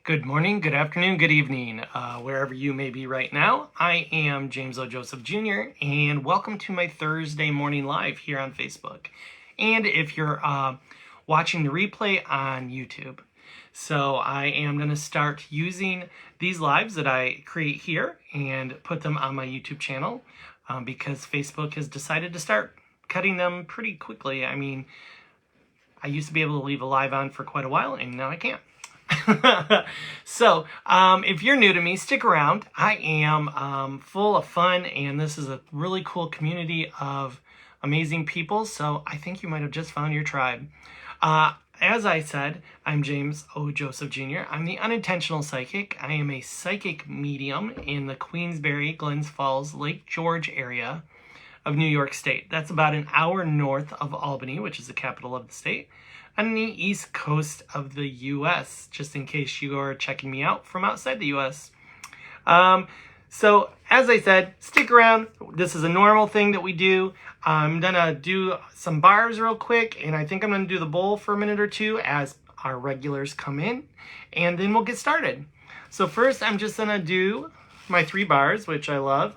Good morning, good afternoon, good evening, wherever you may be right now. I am James O. Joseph Jr., and welcome to my Thursday morning live here on Facebook. And if you're watching the replay on YouTube. So I am going to start using these lives that I create here and put them on my YouTube channel because Facebook has decided to start cutting them pretty quickly. I mean, I used to be able to leave a live on for quite a while, and now I can't. So, if you're new to me, stick around. I am full of fun, and this is a really cool community of amazing people, so I think you might have just found your tribe. As I said, I'm James O. Joseph Jr. I'm the Unintentional Psychic. I am a psychic medium in the Queensbury, Glens Falls, Lake George area of New York State. That's about an hour north of Albany, which is the capital of the state, on the east coast of the U.S., just in case you are checking me out from outside the U.S. So, as I said, stick around. This is a normal thing that we do. I'm going to do some bars real quick, and I think I'm going to do the bowl for a minute or two as our regulars come in, and then we'll get started. So first, I'm just going to do my 3 bars, which I love.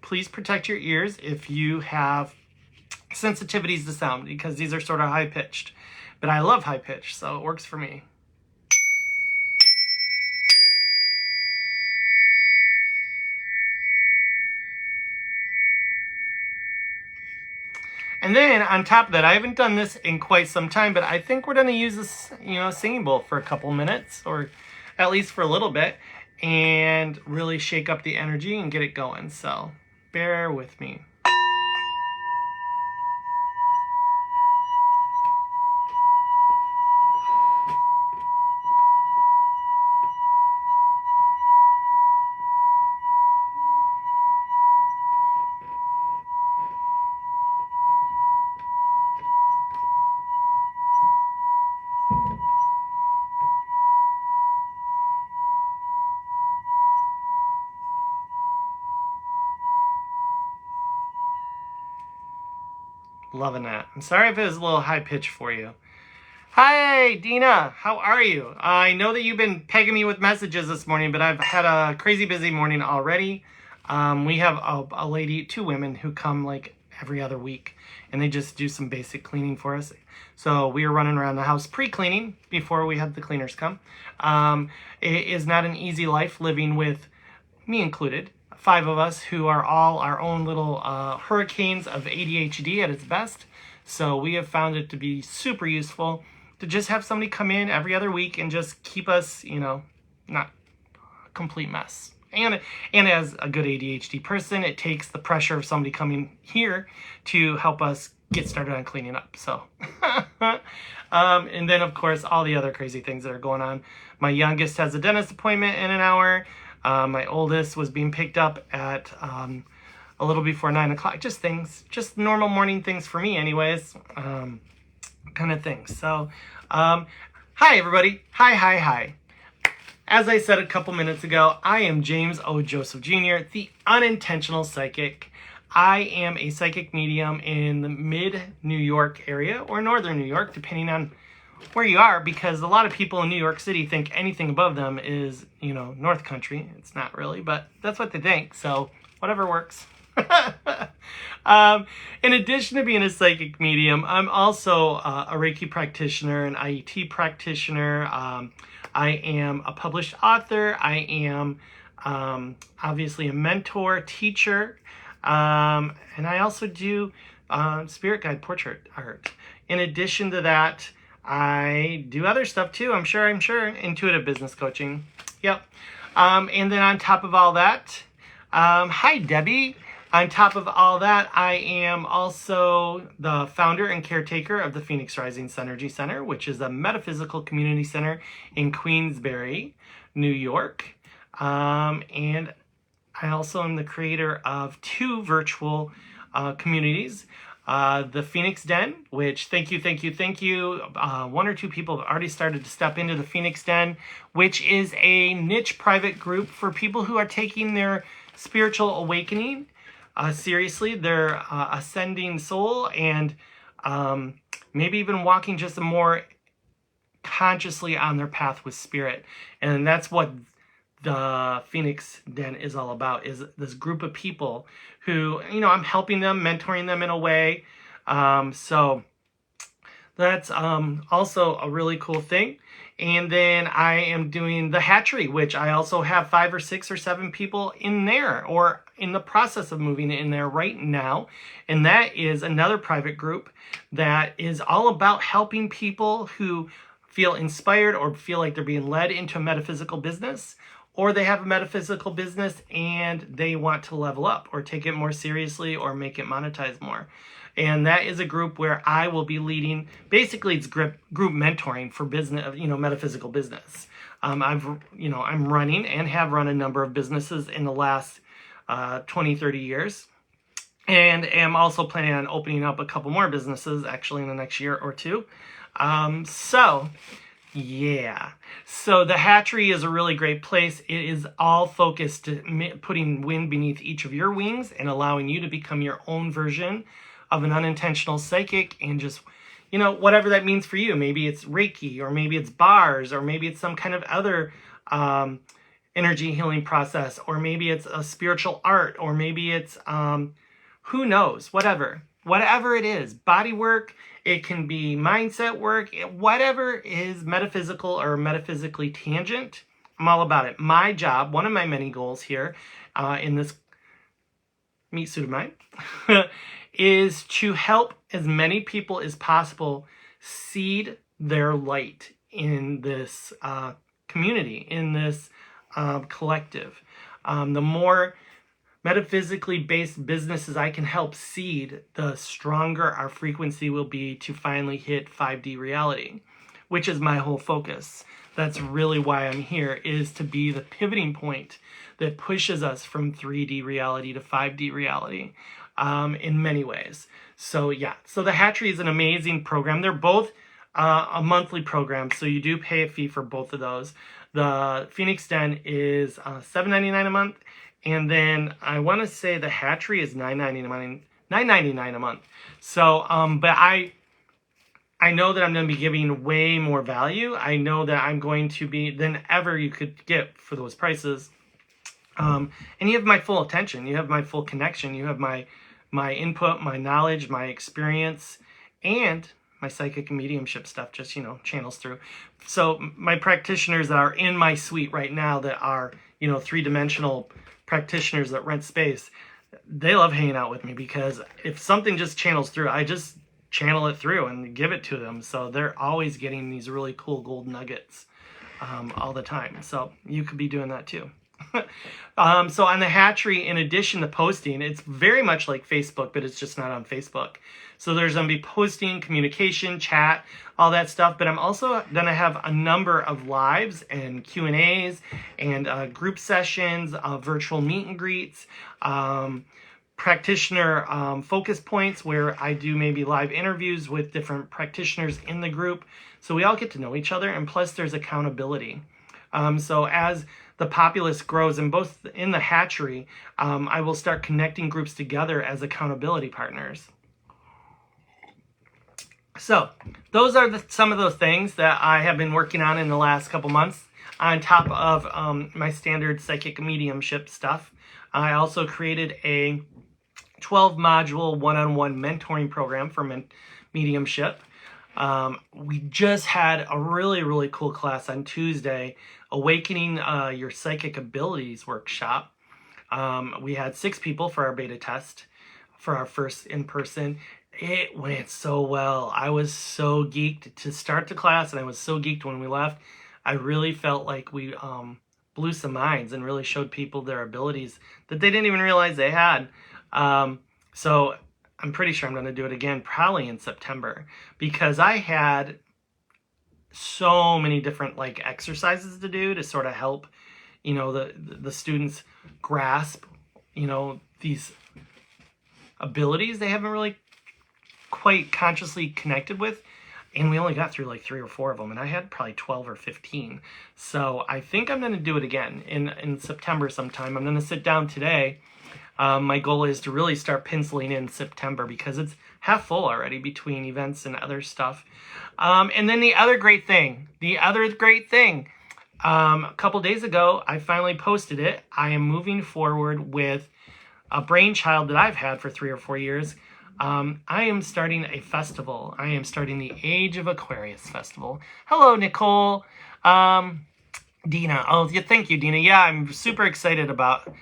Please protect your ears if you have sensitivities to sound, because these are sort of high-pitched. But I love high-pitched, so it works for me. And then on top of that, I haven't done this in quite some time, but I think we're going to use this, singing bowl for a couple minutes, or at least for a little bit, and really shake up the energy and get it going. So bear with me. Loving that. I'm sorry if it was a little high pitch for you. Hi, Dina. How are you? I know that you've been pegging me with messages this morning, but I've had a crazy busy morning already. We have a lady, 2 women who come like every other week, and they just do some basic cleaning for us. So we are running around the house pre-cleaning before we have the cleaners come. It is not an easy life living with me included. 5 of us who are all our own little hurricanes of ADHD at its best. So we have found it to be super useful to just have somebody come in every other week and just keep us, not a complete mess. And as a good ADHD person, it takes the pressure of somebody coming here to help us get started on cleaning up. So, and then of course, all the other crazy things that are going on. My youngest has a dentist appointment in an hour. My oldest was being picked up at a little before 9 o'clock. Just normal morning things for me anyways, kind of things. So, hi everybody. Hi. As I said a couple minutes ago, I am James O. Joseph Jr., the Unintentional Psychic. I am a psychic medium in the mid-New York area, or northern New York, depending on where you are, because a lot of people in New York City think anything above them is, North Country. It's not really, but that's what they think, so whatever works. In addition to being a psychic medium, I'm also a Reiki practitioner, an IET practitioner. I am a published author. I am obviously a mentor, teacher, and I also do spirit guide portrait art. In addition to that, I do other stuff too. I'm sure. Intuitive business coaching. Yep. And then on top of all that, hi Debbie. On top of all that, I am also the founder and caretaker of the Pheonix Rising Synergy Center, which is a metaphysical community center in Queensbury, New York. And I also am the creator of 2 virtual communities. The Pheonix Den, which thank you. 1 or 2 people have already started to step into the Pheonix Den, which is a niche private group for people who are taking their spiritual awakening seriously, their ascending soul, and maybe even walking just a more consciously on their path with spirit. And that's what the Pheonix Den is all about, is this group of people who, I'm helping them, mentoring them in a way. So that's also a really cool thing. And then I am doing the hatchery, which I also have 5 or 6 or 7 people in there, or in the process of moving in there right now. And that is another private group that is all about helping people who feel inspired or feel like they're being led into a metaphysical business, or they have a metaphysical business and they want to level up or take it more seriously or make it monetize more. And that is a group where I will be leading. Basically, it's group mentoring for business, metaphysical business. I'm running and have run a number of businesses in the last 20, 30 years. And am also planning on opening up a couple more businesses actually in the next year or two. Yeah. So the hatchery is a really great place. It is all focused to putting wind beneath each of your wings and allowing you to become your own version of an unintentional psychic, and just, whatever that means for you. Maybe it's Reiki, or maybe it's bars, or maybe it's some kind of other energy healing process, or maybe it's a spiritual art, or maybe it's, who knows, whatever it is, body work, it can be mindset work, whatever is metaphysical or metaphysically tangent, I'm all about it. My job, one of my many goals here in this meat suit of mine, is to help as many people as possible seed their light in this community, in this collective. The more metaphysically based businesses I can help seed, the stronger our frequency will be to finally hit 5D reality, which is my whole focus. That's really why I'm here, is to be the pivoting point that pushes us from 3D reality to 5D reality in many ways. So yeah, so the hatchery is an amazing program. They're both a monthly program, so you do pay a fee for both of those. The Pheonix Den is $7.99 a month, and then I want to say the hatchery is $9.99 a month. So, but I know that I'm going to be giving way more value. I know that I'm going to be than ever you could get for those prices. And you have my full attention. You have my full connection. You have my input, my knowledge, my experience, and my psychic and mediumship stuff just, channels through. So my practitioners that are in my suite right now that are, 3-dimensional practitioners that rent space, they love hanging out with me, because if something just channels through, I just channel it through and give it to them. So they're always getting these really cool gold nuggets all the time. So you could be doing that too. So on the hatchery, in addition to posting, it's very much like Facebook, but it's just not on Facebook. So there's going to be posting, communication, chat, all that stuff. But I'm also going to have a number of lives and Q&As and group sessions, virtual meet and greets, practitioner focus points where I do maybe live interviews with different practitioners in the group. So we all get to know each other, and plus there's accountability. So as the populace grows, and both in the hatchery, I will start connecting groups together as accountability partners. So those are some of those things that I have been working on in the last couple months, on top of my standard psychic mediumship stuff. I also created a 12-module one-on-one mentoring program for mediumship. We just had a really, really cool class on Tuesday, Awakening Your Psychic Abilities workshop. We had 6 people for our beta test for our first in-person. It went so well. I was so geeked to start the class, and I was so geeked when we left. I really felt like we blew some minds and really showed people their abilities that they didn't even realize they had. So I'm pretty sure I'm going to do it again probably in September, because I had so many different exercises to do to sort of help, the students grasp, these abilities they haven't really quite consciously connected with. and we only got through like 3 or 4 of them, and I had probably 12 or 15. So I think I'm going to do it again in September sometime. I'm going to sit down today. My goal is to really start penciling in September because it's half full already between events and other stuff. And then the other great thing, a couple days ago, I finally posted it. I am moving forward with a brainchild that I've had for 3 or 4 years. I am starting a festival. I am starting the Age of Aquarius Festival. Hello, Nicole. Dina. Oh, yeah, thank you, Dina. Yeah, I'm super excited about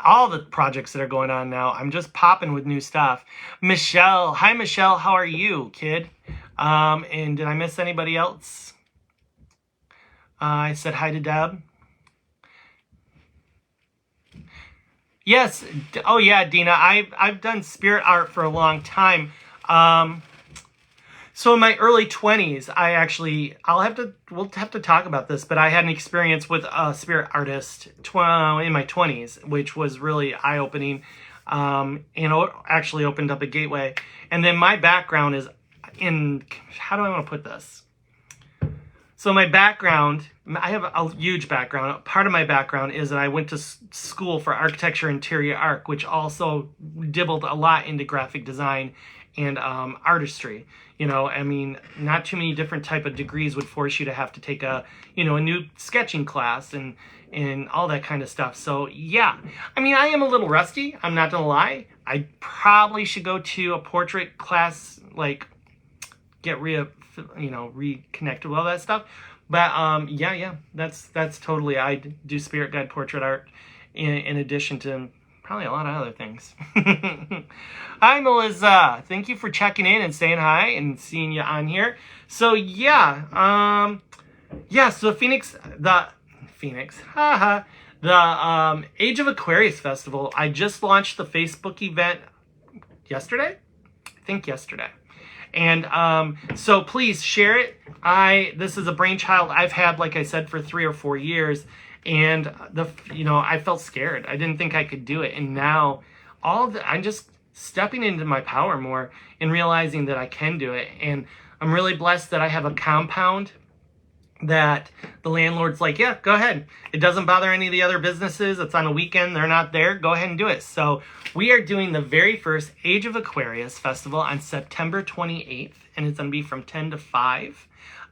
all the projects that are going on now. I'm just popping with new stuff. Michelle. Hi, Michelle. How are you, kid? And did I miss anybody else? I said hi to Deb. Yes. Oh, yeah, Dina. I've done spirit art for a long time. So in my early 20s, we'll have to talk about this, but I had an experience with a spirit artist in my 20s, which was really eye-opening, and actually opened up a gateway. And then my background is how do I want to put this? So my background, I have a huge background. Part of my background is that I went to school for architecture interior art, which also dibbled a lot into graphic design and artistry. I mean, not too many different type of degrees would force you to have to take a new sketching class and all that kind of stuff. So yeah, I mean, I am a little rusty. I'm not gonna lie. I probably should go to a portrait class, like get reconnected with all that stuff. But yeah, that's totally, I do spirit guide portrait art in addition to probably a lot of other things. Hi, Melissa. Thank you for checking in and saying hi and seeing you on here. So yeah, so the Age of Aquarius Festival. I just launched the Facebook event yesterday. I think yesterday. And so please share it. This is a brainchild I've had, like I said, for 3 or 4 years. And I felt scared. I didn't think I could do it. And now I'm just stepping into my power more and realizing that I can do it. And I'm really blessed that I have a compound that the landlord's like, yeah, go ahead. It doesn't bother any of the other businesses. It's on a weekend. They're not there. Go ahead and do it. So we are doing the very first Age of Aquarius Festival on September 28th. And it's going to be from 10 to 5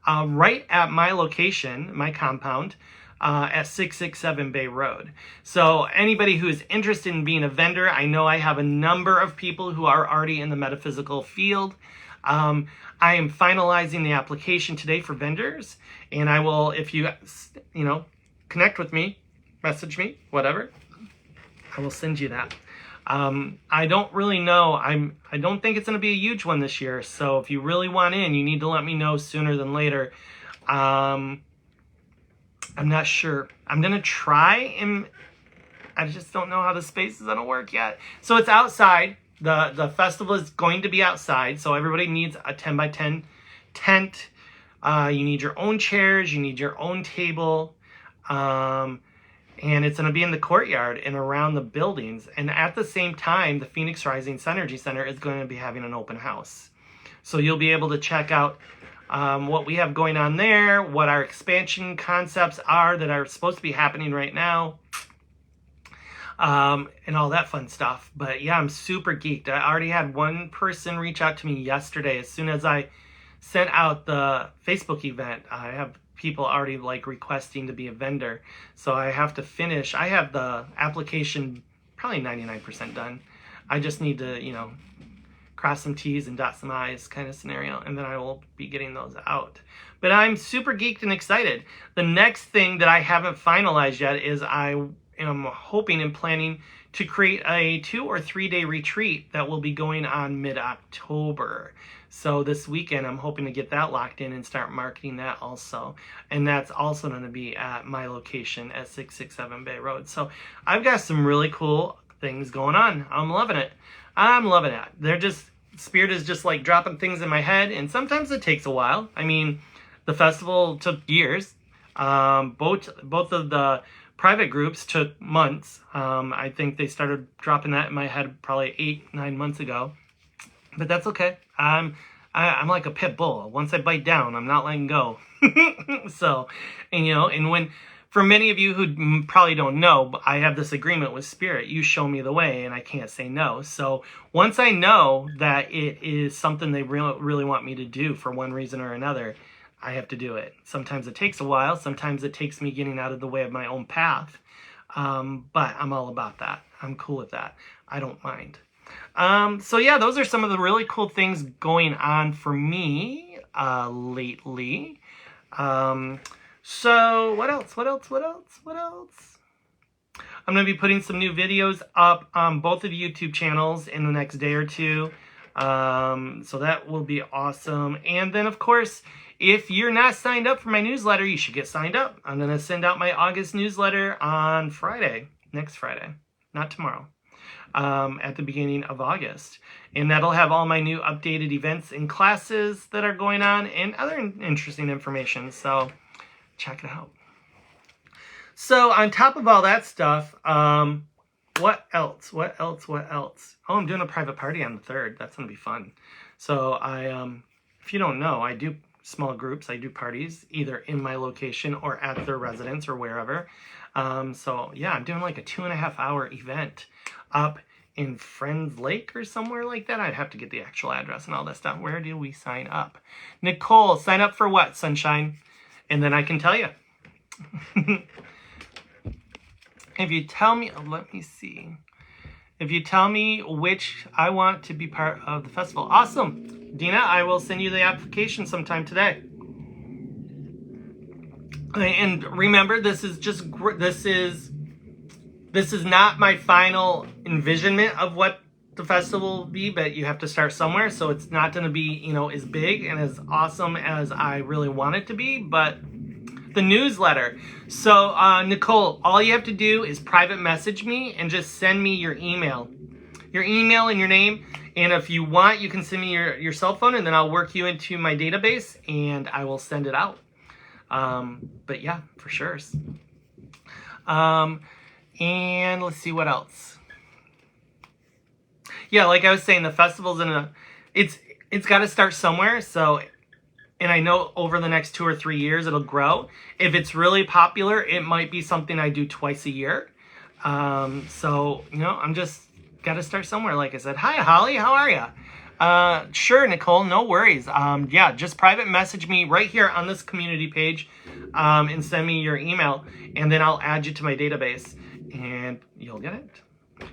right at my location, my compound, at 667 Bay Road. So anybody who is interested in being a vendor, I know I have a number of people who are already in the metaphysical field. I am finalizing the application today for vendors, and I will, if you connect with me, message me, whatever, I will send you that. I don't really know. I don't think it's going to be a huge one this year. So if you really want in, you need to let me know sooner than later. I'm not sure. I'm going to try, and I just don't know how the space is going to work yet. So it's outside. The festival is going to be outside. So everybody needs a 10 by 10 tent. You need your own chairs. You need your own table. And it's going to be in the courtyard and around the buildings. And at the same time, the Pheonix Rising Synergy Center is going to be having an open house. So you'll be able to check out what we have going on there, what our expansion concepts are that are supposed to be happening right now, and all that fun stuff. But yeah, I'm super geeked. I already had one person reach out to me yesterday. As soon as I sent out the Facebook event, I have people already requesting to be a vendor. So I have to finish. I have the application probably 99% done. I just need to, cross some T's and dot some I's kind of scenario, and then I will be getting those out. But I'm super geeked and excited. The next thing that I haven't finalized yet is I am hoping and planning to create a 2 or 3 day retreat that will be going on mid-October. So this weekend, I'm hoping to get that locked in and start marketing that also. And that's also going to be at my location at 667 Bay Road. So I've got some really cool things going on. I'm loving it. Spirit is just dropping things in my head, and sometimes it takes a while. I mean, the festival took years. Both of the private groups took months. I think they started dropping that in my head probably 8-9 months ago, but that's okay. I'm I'm like a pit bull. Once I bite down, I'm not letting go. So, and and when, for many of you who probably don't know, but I have this agreement with Spirit. You show me the way and I can't say no. So once I know that it is something they really want me to do for one reason or another, I have to do it. Sometimes it takes a while. Sometimes it takes me getting out of the way of my own path. But I'm all about that. I'm cool with that. I don't mind. So yeah, those are some of the really cool things going on for me lately. So what else? I'm going to be putting some new videos up on both of the YouTube channels in the next day or two. So that will be awesome. And then, of course, if you're not signed up for my newsletter, you should get signed up. I'm going to send out my August newsletter on Friday, next Friday, not tomorrow, at the beginning of August. And that'll have all my new updated events and classes that are going on and other interesting information. So check it out. So on top of all that stuff, what else? Oh, I'm doing a private party on the 3rd. That's going to be fun. So if you don't know, I do small groups. I do parties either in my location or at their residence or wherever. So yeah, I'm doing like a 2.5-hour event up in Friends Lake or somewhere like that. I'd have to get the actual address and all that stuff. Where do we sign up? Nicole, sign up for what, sunshine? And then I can tell you. If you tell me, let me see. If you tell me which I want to be part of the festival. Awesome. Dina, I will send you the application sometime today. And remember, this is not my final envisionment of what the festival will be, but you have to start somewhere. So it's not going to be, as big and as awesome as I really want it to be, but the newsletter. So, Nicole, all you have to do is private message me and just send me your email and your name. And if you want, you can send me your cell phone and then I'll work you into my database and I will send it out. But yeah, for sure. And let's see what else. Yeah, like I was saying, the festival's it's got to start somewhere. So, and I know over the next 2 or 3 years, it'll grow. If it's really popular, it might be something I do twice a year. So, I'm just got to start somewhere. Like I said, hi, Holly, how are you? Sure, Nicole, no worries. Yeah, just private message me right here on this community page and send me your email. And then I'll add you to my database and you'll get it.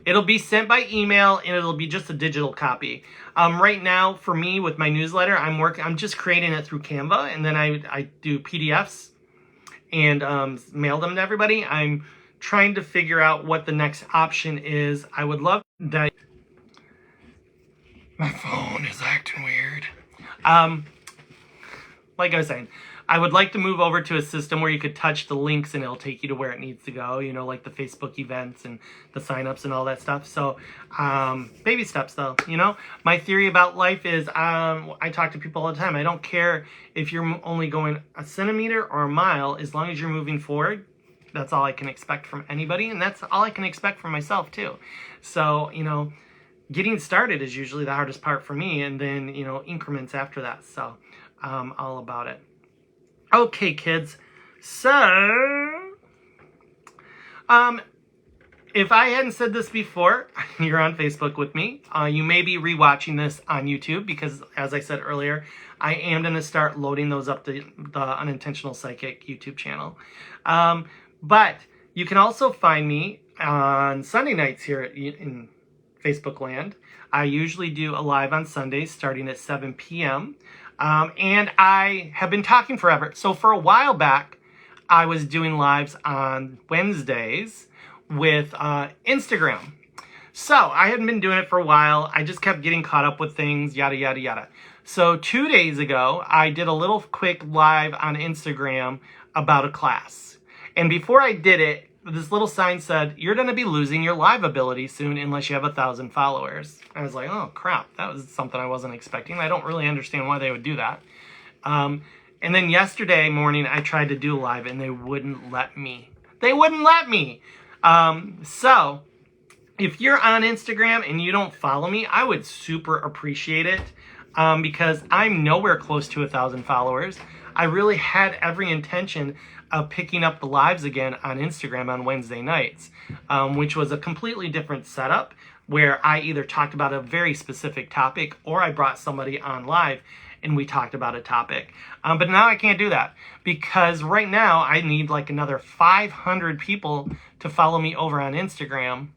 It'll be sent by email and it'll be just a digital copy. Right now, for me with my newsletter, I'm just creating it through Canva, and then I do PDFs and mail them to everybody. I'm trying to figure out what the next option is. I would love that. My phone is acting weird. Like I was saying, I would like to move over to a system where you could touch the links and it'll take you to where it needs to go, like the Facebook events and the signups and all that stuff. So, baby steps though, My theory about life is, I talk to people all the time. I don't care if you're only going a centimeter or a mile, as long as you're moving forward. That's all I can expect from anybody, and that's all I can expect from myself too. So, getting started is usually the hardest part for me, and then, increments after that. So, all about it. Okay, kids, so, if I hadn't said this before, you're on Facebook with me. You may be rewatching this on YouTube because, as I said earlier, I am going to start loading those up to the Unintentional Psychic YouTube channel. But you can also find me on Sunday nights here in Facebook land. I usually do a live on Sundays starting at 7 p.m., and I have been talking forever. So for a while back, I was doing lives on Wednesdays with Instagram. So I hadn't been doing it for a while. I just kept getting caught up with things, yada, yada, yada. So 2 days ago, I did a little quick live on Instagram about a class. And before I did it, this little sign said, "You're going to be losing your live ability soon unless you have 1,000 followers." I was like, oh, crap. That was something I wasn't expecting. I don't really understand why they would do that. And then yesterday morning, I tried to do a live, and they wouldn't let me. They wouldn't let me. So if you're on Instagram and you don't follow me, I would super appreciate it. because I'm nowhere close to 1,000 followers. I really had every intention of picking up the lives again on Instagram on Wednesday nights, which was a completely different setup where I either talked about a very specific topic or I brought somebody on live and we talked about a topic. But now I can't do that because right now I need like another 500 people to follow me over on Instagram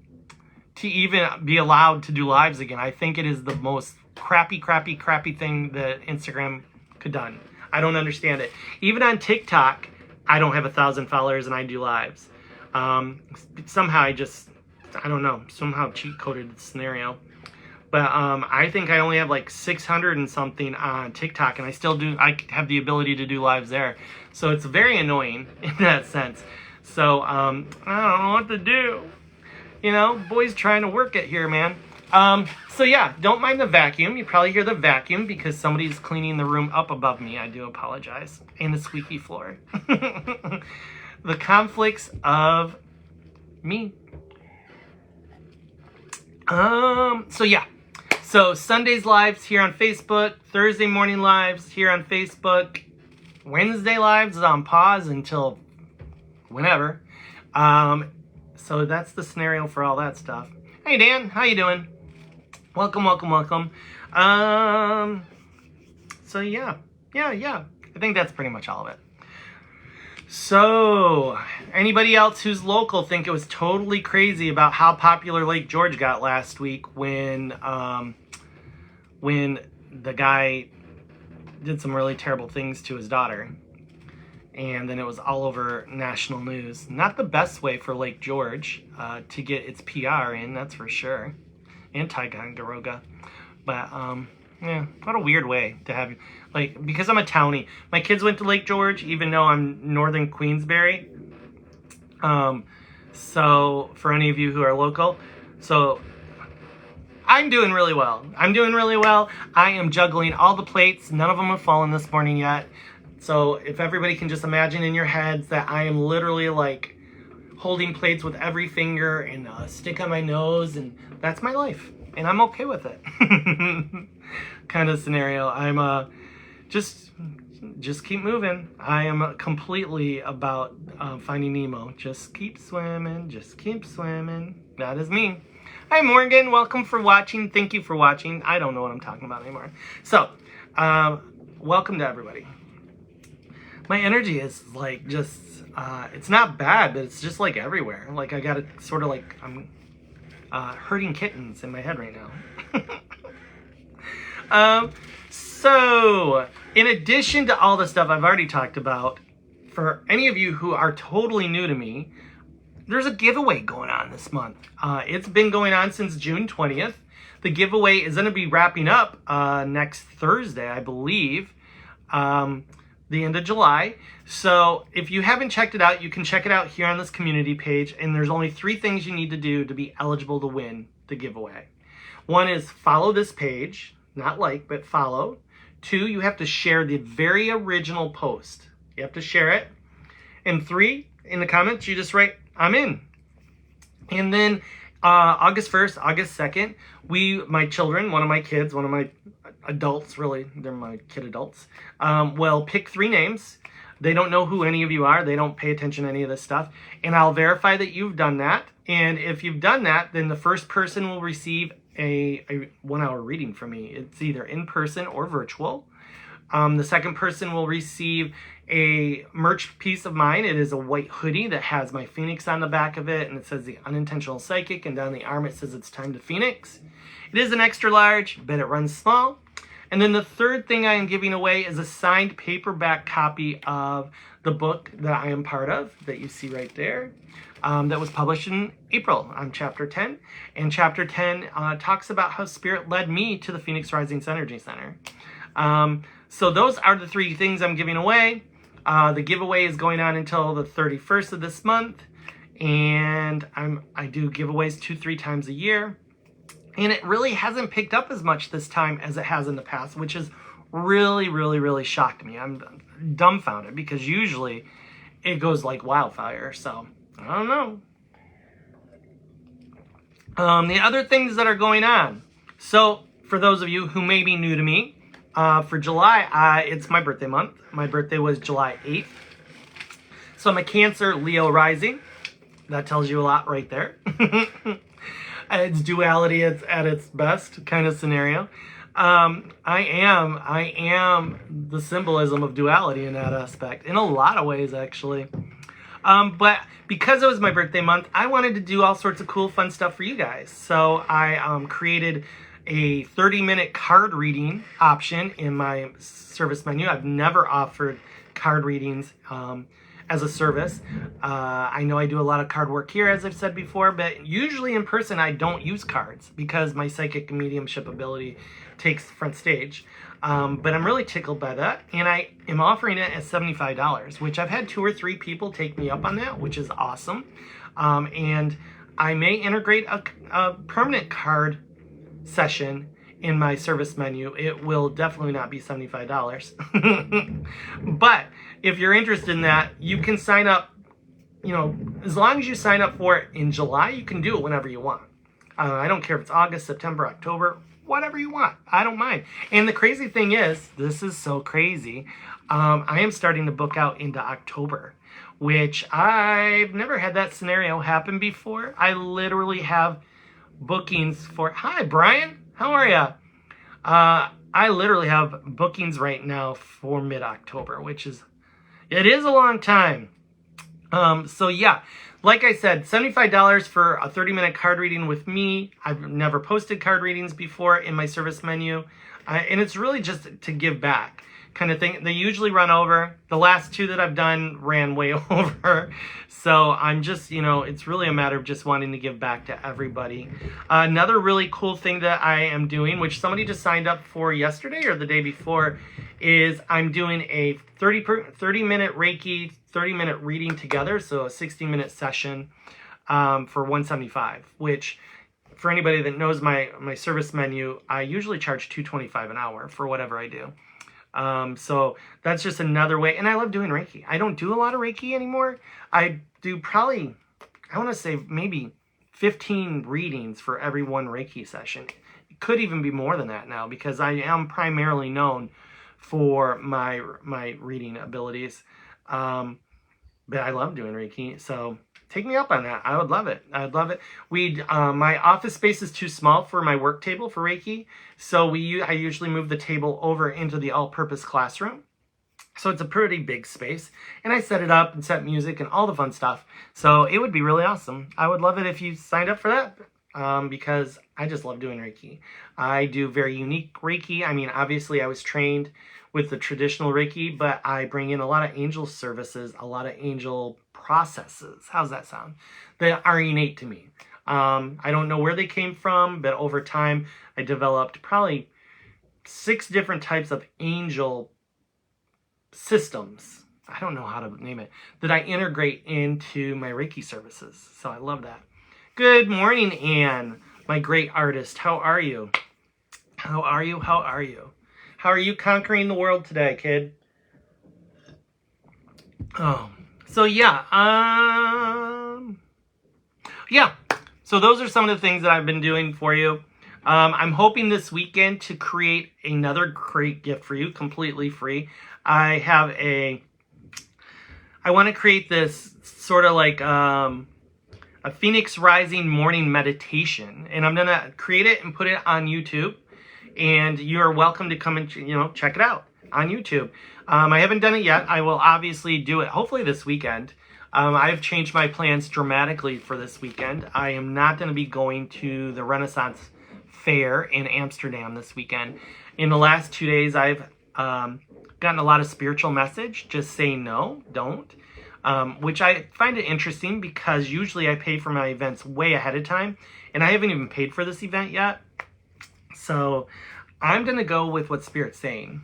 to even be allowed to do lives again. I think it is the most crappy thing that Instagram could done. I don't understand it. Even on TikTok, I don't have 1,000 followers and I do lives. Somehow I don't know, somehow cheat coded the scenario. But I think I only have like 600 and something on TikTok, and I have the ability to do lives there. So it's very annoying in that sense. So I don't know what to do. You know, boys trying to work it here, man. So yeah, don't mind the vacuum. You probably hear the vacuum because somebody's cleaning the room up above me. I do apologize. And the squeaky floor. The conflicts of me. So yeah. So Sunday's lives here on Facebook, Thursday morning lives here on Facebook, Wednesday lives is on pause until whenever. So that's the scenario for all that stuff. Hey Dan, how you doing? Welcome. So yeah. I think that's pretty much all of it. So, anybody else who's local think it was totally crazy about how popular Lake George got last week when the guy did some really terrible things to his daughter, and then it was all over national news. Not the best way for Lake George to get its PR in, that's for sure, and Ticonderoga. But yeah, what a weird way to have, like, because I'm a townie. My kids went to Lake George, even though I'm northern Queensbury. So for any of you who are local, so I'm doing really well. I am juggling all the plates. None of them have fallen this morning yet. So if everybody can just imagine in your heads that I am literally like holding plates with every finger and a stick on my nose, and that's my life. And I'm okay with it. Kind of scenario. I'm just keep moving. I am completely about Finding Nemo. Just keep swimming. That is me. Hi Morgan, welcome for watching. Thank you for watching. I don't know what I'm talking about anymore. So, welcome to everybody. My energy is like just, it's not bad, but it's just like everywhere. Like I got it sort of like I'm herding kittens in my head right now. So, in addition to all the stuff I've already talked about, for any of you who are totally new to me, there's a giveaway going on this month. It's been going on since June 20th. The giveaway is going to be wrapping up next Thursday, I believe, the end of July. So if you haven't checked it out, you can check it out here on this community page. And there's only 3 things you need to do to be eligible to win the giveaway. 1 is follow this page, not like, but follow. 2, you have to share the very original post. You have to share it. And 3, in the comments, you just write, I'm in. And then August 1st, August 2nd, my children, one of my kids, one of my adults, really, they're my kid adults, will pick 3 names. They don't know who any of you are. They don't pay attention to any of this stuff. And I'll verify that you've done that. And if you've done that, then the first person will receive a 1-hour reading from me. It's either in person or virtual. The second person will receive a merch piece of mine. It is a white hoodie that has my Pheonix on the back of it, and it says the Unintentional Psychic, and down the arm it says it's time to Pheonix. It is an extra large, but it runs small. And then the third thing I am giving away is a signed paperback copy of the book that I am part of, that you see right there, that was published in April on Chapter 10. And Chapter 10 talks about how Spirit led me to the Pheonix Rising Energy Center. So those are the 3 things I'm giving away. The giveaway is going on until the 31st of this month. And I do giveaways 2-3 times a year. And it really hasn't picked up as much this time as it has in the past, which has really shocked me. I'm dumbfounded because usually it goes like wildfire. So, I don't know. The other things that are going on. So, for those of you who may be new to me, For July, it's my birthday month. My birthday was July 8th. So I'm a Cancer, Leo rising. That tells you a lot right there. It's duality at its best kind of scenario. I am the symbolism of duality in that aspect, in a lot of ways, actually. But because it was my birthday month, I wanted to do all sorts of cool, fun stuff for you guys. So I created a 30-minute card reading option in my service menu. I've never offered card readings as a service. I know I do a lot of card work here, as I've said before, but usually in person I don't use cards because my psychic mediumship ability takes front stage. But I'm really tickled by that, and I am offering it at $75, which I've had 2 or 3 people take me up on that, which is awesome. And I may integrate a permanent card session in my service menu. It will definitely not be $75. But if you're interested in that, you can sign up, as long as you sign up for it in July, you can do it whenever you want. I don't care if it's August, September, October, whatever you want. I don't mind. And the crazy thing is, this is so crazy, I am starting to book out into October, which I've never had that scenario happen before. I literally have bookings for... Hi, Brian. How are you? I literally have bookings right now for mid-October, which is... It is a long time. So yeah, like I said, $75 for a 30-minute card reading with me. I've never posted card readings before in my service menu. And it's really just to give back kind of thing. They usually run over. The last 2 that I've done ran way over. So I'm just, it's really a matter of just wanting to give back to everybody. Another really cool thing that I am doing, which somebody just signed up for yesterday or the day before, is I'm doing a 30-minute Reiki, 30-minute reading together. So a 60-minute session for $175, which for anybody that knows my service menu, I usually charge $225 an hour for whatever I do. So that's just another way. And I love doing Reiki. I don't do a lot of Reiki anymore. I do probably, I want to say maybe 15 readings for every one Reiki session. It could even be more than that now because I am primarily known for my reading abilities. But I love doing Reiki. So take me up on that. I would love it. I'd love it. My office space is too small for my work table for Reiki. So I usually move the table over into the all-purpose classroom. So it's a pretty big space. And I set it up and set music and all the fun stuff. So it would be really awesome. I would love it if you signed up for that because I just love doing Reiki. I do very unique Reiki. I mean, obviously I was trained with the traditional Reiki, but I bring in a lot of angel services, a lot of angel processes. How's that sound? That are innate to me. I don't know where they came from, but over time I developed probably 6 different types of angel systems. I don't know how to name it, that I integrate into my Reiki services. So I love that. Good morning, Anne, my great artist. How are you? How are you? How are you? How are you conquering the world today, kid? Oh, so yeah. So those are some of the things that I've been doing for you. I'm hoping this weekend to create another great gift for you, completely free. I want to create this sort of like a Pheonix rising morning meditation, and I'm gonna create it and put it on YouTube. And you're welcome to come and check it out on YouTube. I haven't done it yet. I will obviously do it hopefully this weekend. I've changed my plans dramatically for this weekend. I am not going to be going to the Renaissance Fair in Amsterdam this weekend. In the last 2 days, I've gotten a lot of spiritual message. Just say no, don't. Which I find it interesting because usually I pay for my events way ahead of time. And I haven't even paid for this event yet. So I'm going to go with what Spirit's saying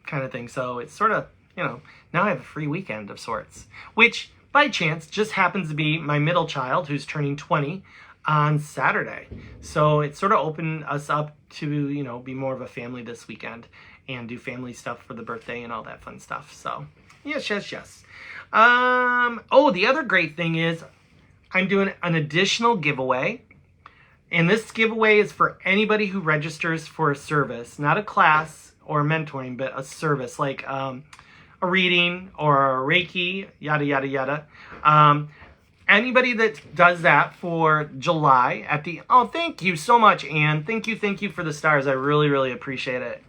kind of thing. So it's sort of, now I have a free weekend of sorts, which by chance just happens to be my middle child who's turning 20 on Saturday. So it sort of opened us up to, be more of a family this weekend and do family stuff for the birthday and all that fun stuff. So yes. Oh, the other great thing is I'm doing an additional giveaway. And this giveaway is for anybody who registers for a service, not a class or mentoring, but a service like a reading or a Reiki, yada, yada, yada. Anybody that does that for July oh, thank you so much, Anne. Thank you for the stars. I really, really appreciate it.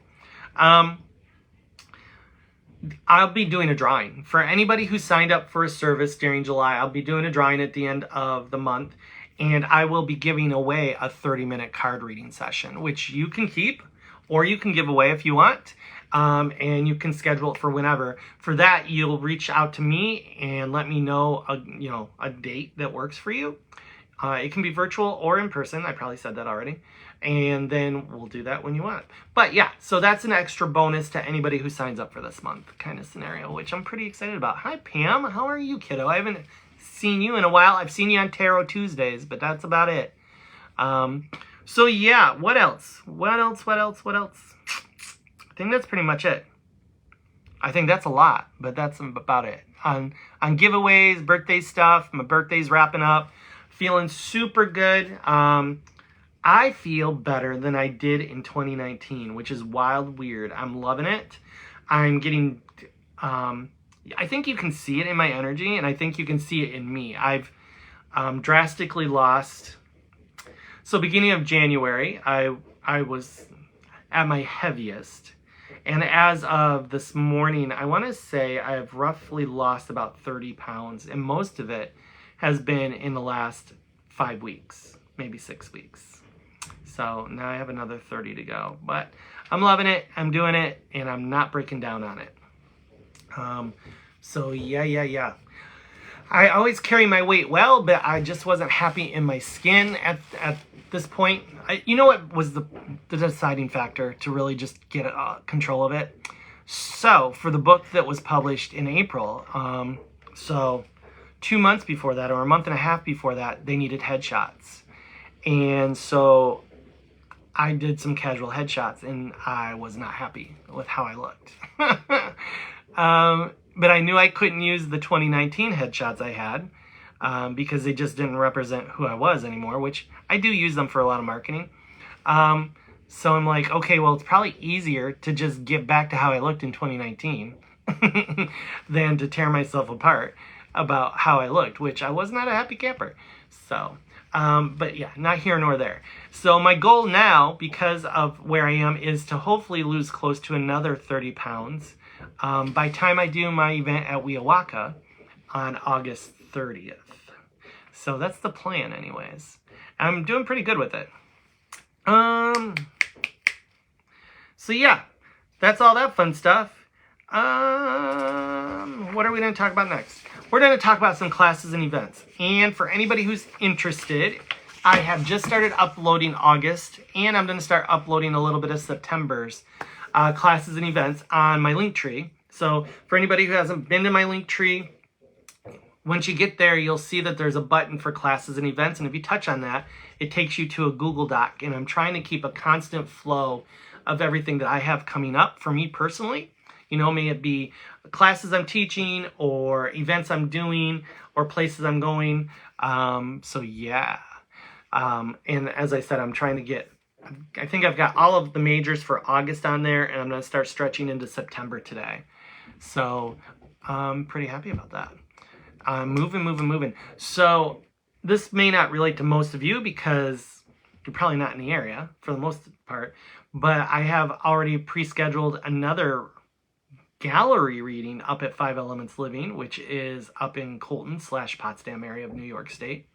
I'll be doing a drawing. For anybody who signed up for a service during July, I'll be doing a drawing at the end of the month, and I will be giving away a 30-minute card reading session, which you can keep or you can give away if you want, and you can schedule it for whenever. For that, you'll reach out to me and let me know a date that works for you. It can be virtual or in person. I probably said that already. And then we'll do that when you want. But yeah, so that's an extra bonus to anybody who signs up for this month kind of scenario, which I'm pretty excited about. Hi, Pam. How are you, kiddo? I haven't seen you in a while. I've seen you on Tarot Tuesdays, but that's about it. So yeah, what else? What else? I think that's pretty much it. I think that's a lot, but that's about it. On giveaways, birthday stuff, my birthday's wrapping up. Feeling super good. I feel better than I did in 2019, which is wild weird. I'm loving it. I'm getting, I think you can see it in my energy, and I think you can see it in me. I've drastically lost. So beginning of January, I was at my heaviest. And as of this morning, I want to say I've roughly lost about 30 pounds, and most of it has been in the last 5 weeks, maybe 6 weeks. So now I have another 30 to go, but I'm loving it. I'm doing it, and I'm not breaking down on it. So yeah. I always carry my weight well, but I just wasn't happy in my skin at this point. You know what was the deciding factor to really just get control of it? So for the book that was published in April, so 2 months before that, or a month and a half before that, they needed headshots. And so I did some casual headshots, and I was not happy with how I looked. But I knew I couldn't use the 2019 headshots I had because they just didn't represent who I was anymore, which I do use them for a lot of marketing. So I'm like, okay, well, it's probably easier to just get back to how I looked in 2019 than to tear myself apart about how I looked, which I was not a happy camper. So, but yeah, not here nor there. So my goal now, because of where I am, is to hopefully lose close to another 30 pounds by the time I do my event at Weowaka on August 30th. So that's the plan anyways. I'm doing pretty good with it. So yeah, that's all that fun stuff. What are we going to talk about next? We're going to talk about some classes and events. And for anybody who's interested, I have just started uploading August, and I'm going to start uploading a little bit of September's classes and events on my Linktree. So for anybody who hasn't been to my Linktree, once you get there, you'll see that there's a button for classes and events. And if you touch on that, it takes you to a Google Doc. And I'm trying to keep a constant flow of everything that I have coming up for me personally. You know, may it be classes I'm teaching or events I'm doing or places I'm going. So yeah. And as I said, I'm trying to get, I think I've got all of the majors for August on there, and I'm going to start stretching into September today. So I'm pretty happy about that. Moving. So this may not relate to most of you because you're probably not in the area for the most part, but I have already pre-scheduled another gallery reading up at 5 Elements Living, which is up in Colton / Potsdam area of New York State.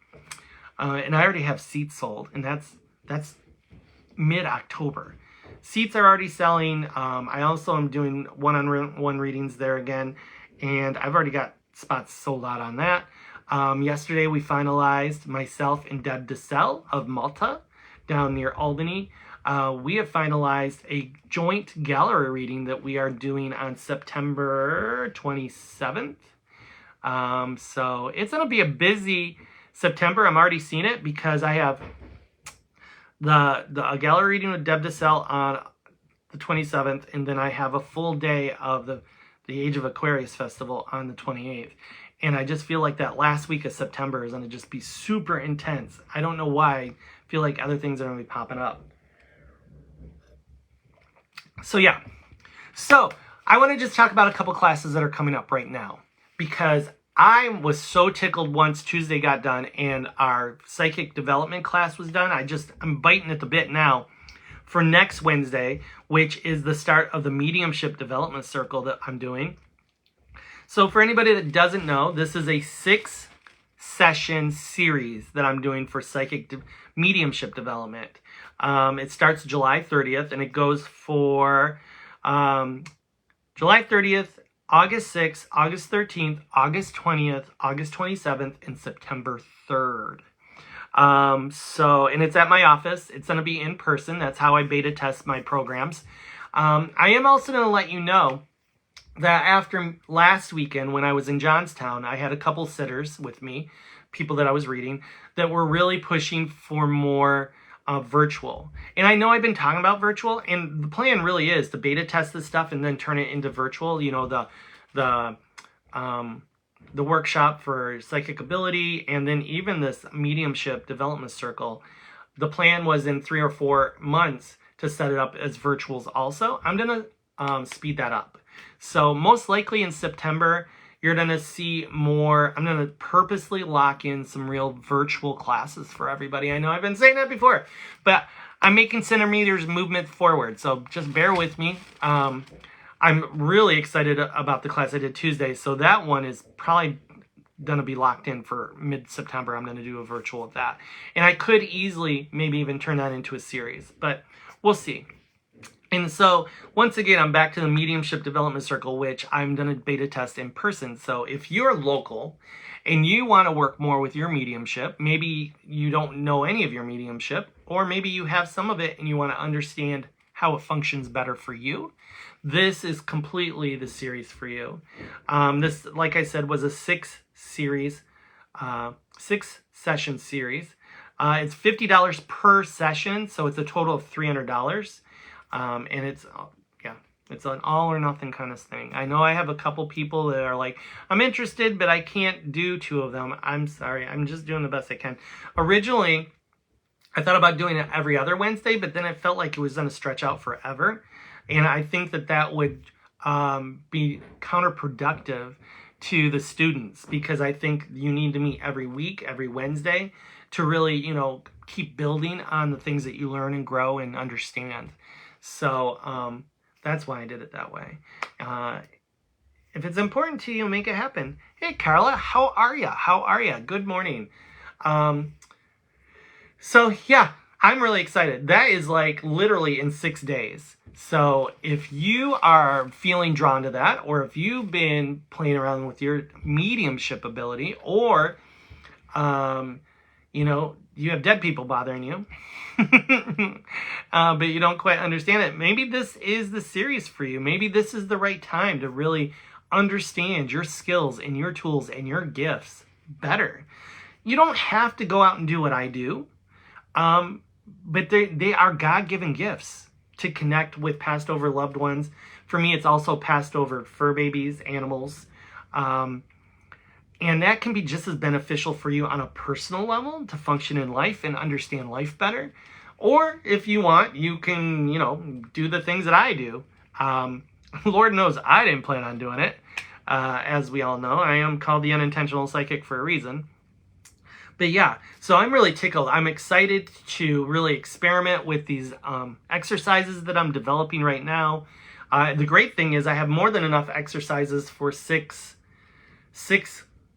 And I already have seats sold, and that's mid-October. Seats are already selling. I also am doing one-on-one readings there again, and I've already got spots sold out on that. Yesterday we finalized, myself and Deb DeSell of Malta down near Albany. We have finalized a joint gallery reading that we are doing on September 27th. So it's going to be a busy September. I'm already seeing it because I have a gallery reading with Deb DeSell on the 27th, and then I have a full day of the Age of Aquarius Festival on the 28th. And I just feel like that last week of September is going to just be super intense. I don't know why. I feel like other things are going to be popping up. So yeah, So I want to just talk about a couple classes that are coming up right now, because I was so tickled once Tuesday got done and our psychic development class was done. I'm biting at the bit now for next Wednesday, which is the start of the mediumship development circle that I'm doing. So for anybody that doesn't know, this is a 6-session series that I'm doing for psychic mediumship development. It starts July 30th and it goes for July 30th, August 6th, August 13th, August 20th, August 27th, and September 3rd. And it's at my office. It's going to be in person. That's how I beta test my programs. I am also going to let you know that after last weekend when I was in Johnstown, I had a couple sitters with me, people that I was reading, that were really pushing for more virtual. And I know I've been talking about virtual, and the plan really is to beta test this stuff and then turn it into virtual. You know, the workshop for psychic ability, and then even this mediumship development circle. The plan was in 3 or 4 months to set it up as virtuals also. I'm going to speed that up. So most likely in September, you're going to see more. I'm going to purposely lock in some real virtual classes for everybody. I know I've been saying that before, but I'm making centimeters movement forward. So just bear with me. I'm really excited about the class I did Tuesday. So that one is probably going to be locked in for mid-September. I'm going to do a virtual of that. And I could easily maybe even turn that into a series, but we'll see. And so, once again, I'm back to the mediumship development circle, which I'm going to beta test in person. So if you're local and you want to work more with your mediumship, maybe you don't know any of your mediumship, or maybe you have some of it and you want to understand how it functions better for you, this is completely the series for you. This, like I said, was a 6-session series. It's $50 per session, so it's a total of $300. And it's an all or nothing kind of thing. I know I have a couple people that are like, I'm interested, but I can't do 2 of them. I'm sorry. I'm just doing the best I can. Originally, I thought about doing it every other Wednesday, but then it felt like it was going to stretch out forever. And I think that would be counterproductive to the students, because I think you need to meet every week, every Wednesday, to really, keep building on the things that you learn and grow and understand. So that's why I did it that way. If it's important to you, make it happen. Hey, Carla, how are ya? How are ya? Good morning. So yeah, I'm really excited. That is like literally in 6 days. So if you are feeling drawn to that, or if you've been playing around with your mediumship ability, or you have dead people bothering you, but you don't quite understand it, maybe this is the series for you. Maybe this is the right time to really understand your skills and your tools and your gifts better. You don't have to go out and do what I do, but they are God-given gifts to connect with passed over loved ones. For me, it's also passed over fur babies, animals, and that can be just as beneficial for you on a personal level to function in life and understand life better. Or if you want, you can, do the things that I do. Lord knows I didn't plan on doing it. As we all know, I am called the Unintentional Psychic for a reason. But yeah, so I'm really tickled. I'm excited to really experiment with these exercises that I'm developing right now. The great thing is I have more than enough exercises for six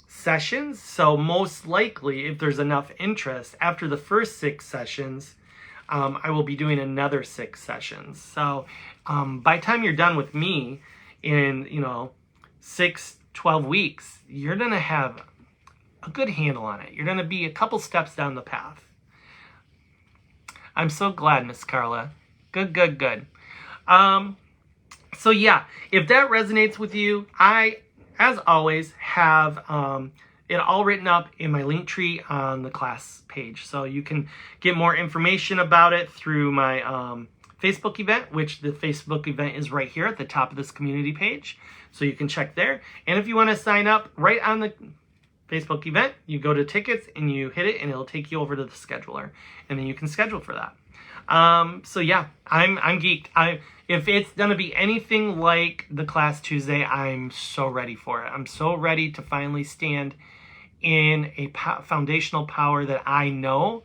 sessions. So most likely, if there's enough interest, after the first 6 sessions, I will be doing another 6 sessions. So by the time you're done with me in, 12 weeks, you're going to have a good handle on it. You're going to be a couple steps down the path. I'm so glad, Miss Carla. Good. So yeah, if that resonates with you, I, as always, have it all written up in my link tree on the class page. So you can get more information about it through my Facebook event, which the Facebook event is right here at the top of this community page. So you can check there. And if you want to sign up right on the Facebook event, you go to tickets and you hit it and it'll take you over to the scheduler. And then you can schedule for that. So yeah, I'm geeked. If it's gonna be anything like the class Tuesday, I'm so ready for it. I'm so ready to finally stand in a foundational power that I know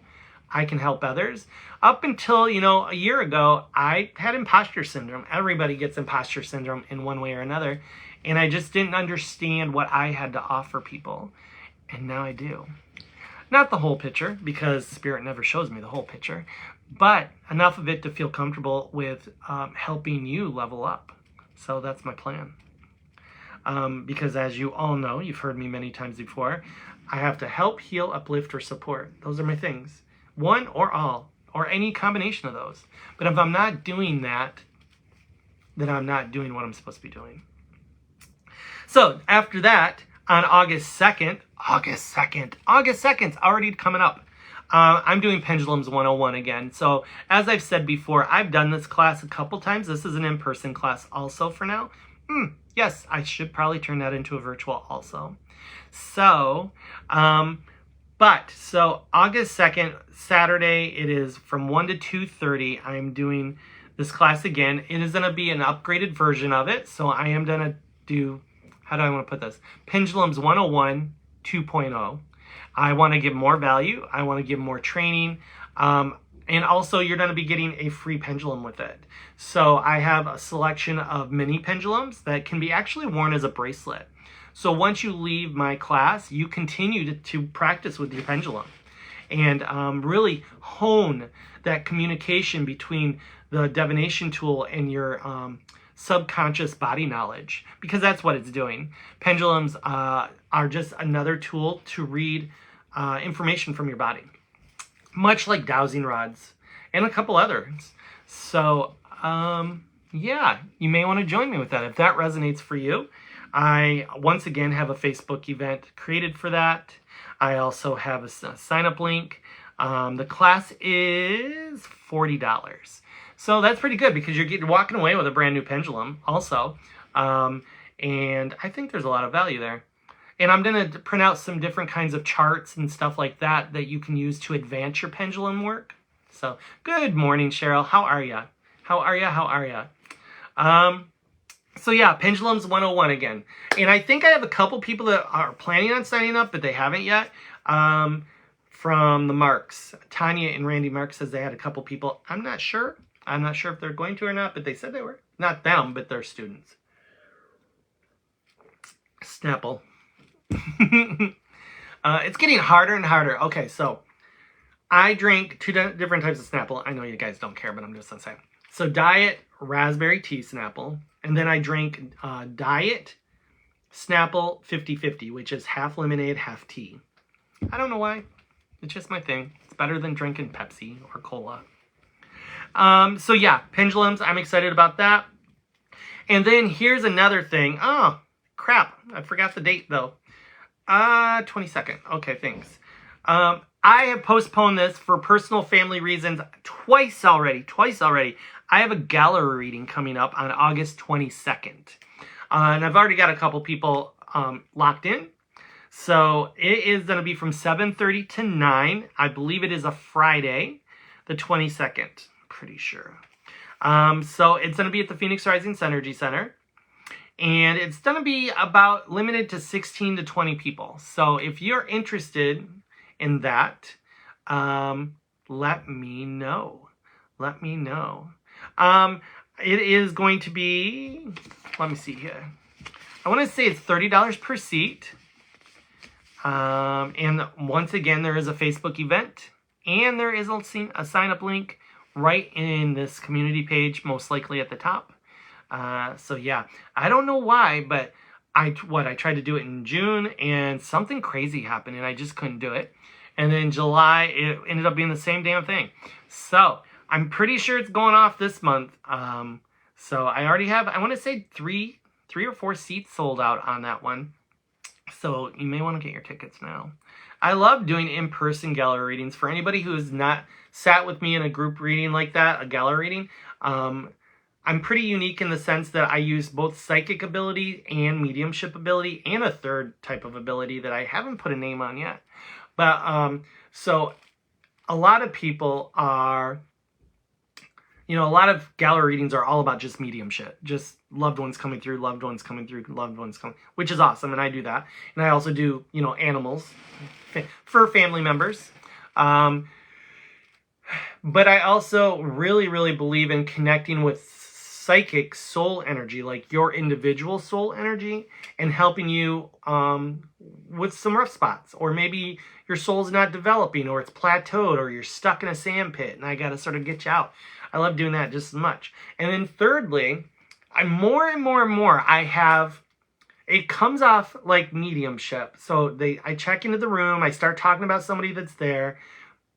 I can help others. Up until, a year ago, I had imposter syndrome. Everybody gets imposter syndrome in one way or another. And I just didn't understand what I had to offer people. And now I do. Not the whole picture, because Spirit never shows me the whole picture, but enough of it to feel comfortable with helping you level up. So that's my plan. Because as you all know, you've heard me many times before, I have to help, heal, uplift, or support. Those are my things. One or all, or any combination of those. But if I'm not doing that, then I'm not doing what I'm supposed to be doing. So after that, on August 2nd, August 2nd's already coming up. I'm doing Pendulums 101 again. So as I've said before, I've done this class a couple times. This is an in-person class also for now. Yes, I should probably turn that into a virtual also. So, so August 2nd, Saturday, it is from 1 to 2:30. I'm doing this class again. It is going to be an upgraded version of it. So I am going to do, how do I want to put this? Pendulums 101 2.0. I want to give more value. I want to give more training. And also you're going to be getting a free pendulum with it. So I have a selection of mini pendulums that can be actually worn as a bracelet. So once you leave my class, you continue to practice with your pendulum and really hone that communication between the divination tool and your subconscious body knowledge, because that's what it's doing. Pendulums are just another tool to read information from your body, much like dowsing rods and a couple others. So yeah, you may want to join me with that if that resonates for you. I once again have a Facebook event created for that. I also have a sign-up link. The class is $40. So that's pretty good because you're walking away with a brand new pendulum also. And I think there's a lot of value there. And I'm going to print out some different kinds of charts and stuff like that that you can use to advance your pendulum work. So good morning, Cheryl. How are ya? How are ya? So yeah, Pendulums 101 again. And I think I have a couple people that are planning on signing up, but they haven't yet. From the Marks. Tanya and Randy Marks says they had a couple people. I'm not sure. I'm not sure if they're going to or not, but they said they were. Not them, but their students. Snapple. It's getting harder and harder. Okay, so I drink two different types of Snapple. I know you guys don't care, but I'm just going to say. So diet raspberry tea Snapple. And then I drink diet Snapple 50-50, which is half lemonade, half tea. I don't know why. It's just my thing. It's better than drinking Pepsi or cola. So yeah, pendulums. I'm excited about that. And then here's another thing. Oh, crap. I forgot the date, though. 22nd. Okay, thanks. I have postponed this for personal family reasons twice already. I have a gallery reading coming up on August 22nd. And I've already got a couple people locked in. So it is going to be from 7:30 to 9. I believe it is a Friday, the 22nd. Pretty sure. So it's going to be at the Pheonix Rising Synergy Center. And it's going to be about limited to 16 to 20 people. So if you're interested in that, let me know. It is going to be, let me see here. I want to say it's $30 per seat. And once again, there is a Facebook event. And there is a sign-up link right in this community page, most likely at the top. So yeah, I don't know why, but I tried to do it in June and something crazy happened and I just couldn't do it. And then July, it ended up being the same damn thing. So I'm pretty sure it's going off this month. So I already have, I want to say three or four seats sold out on that one. So you may want to get your tickets now. I love doing in-person gallery readings. For anybody who has not sat with me in a group reading like that, a gallery reading, I'm pretty unique in the sense that I use both psychic ability and mediumship ability and a third type of ability that I haven't put a name on yet. But so a lot of people are you know, a lot of gallery readings are all about just mediumship, just loved ones coming through, loved ones coming through, loved ones coming, which is awesome. And I do that. And I also do, you know, animals for family members. But I also really, really believe in connecting with psychic soul energy, like your individual soul energy, and helping you with some rough spots, or maybe your soul's not developing, or it's plateaued, or you're stuck in a sand pit and I got to sort of get you out. I love doing that just as much. And then thirdly, more and more I have, it comes off like mediumship. So I check into the room, I start talking about somebody that's there,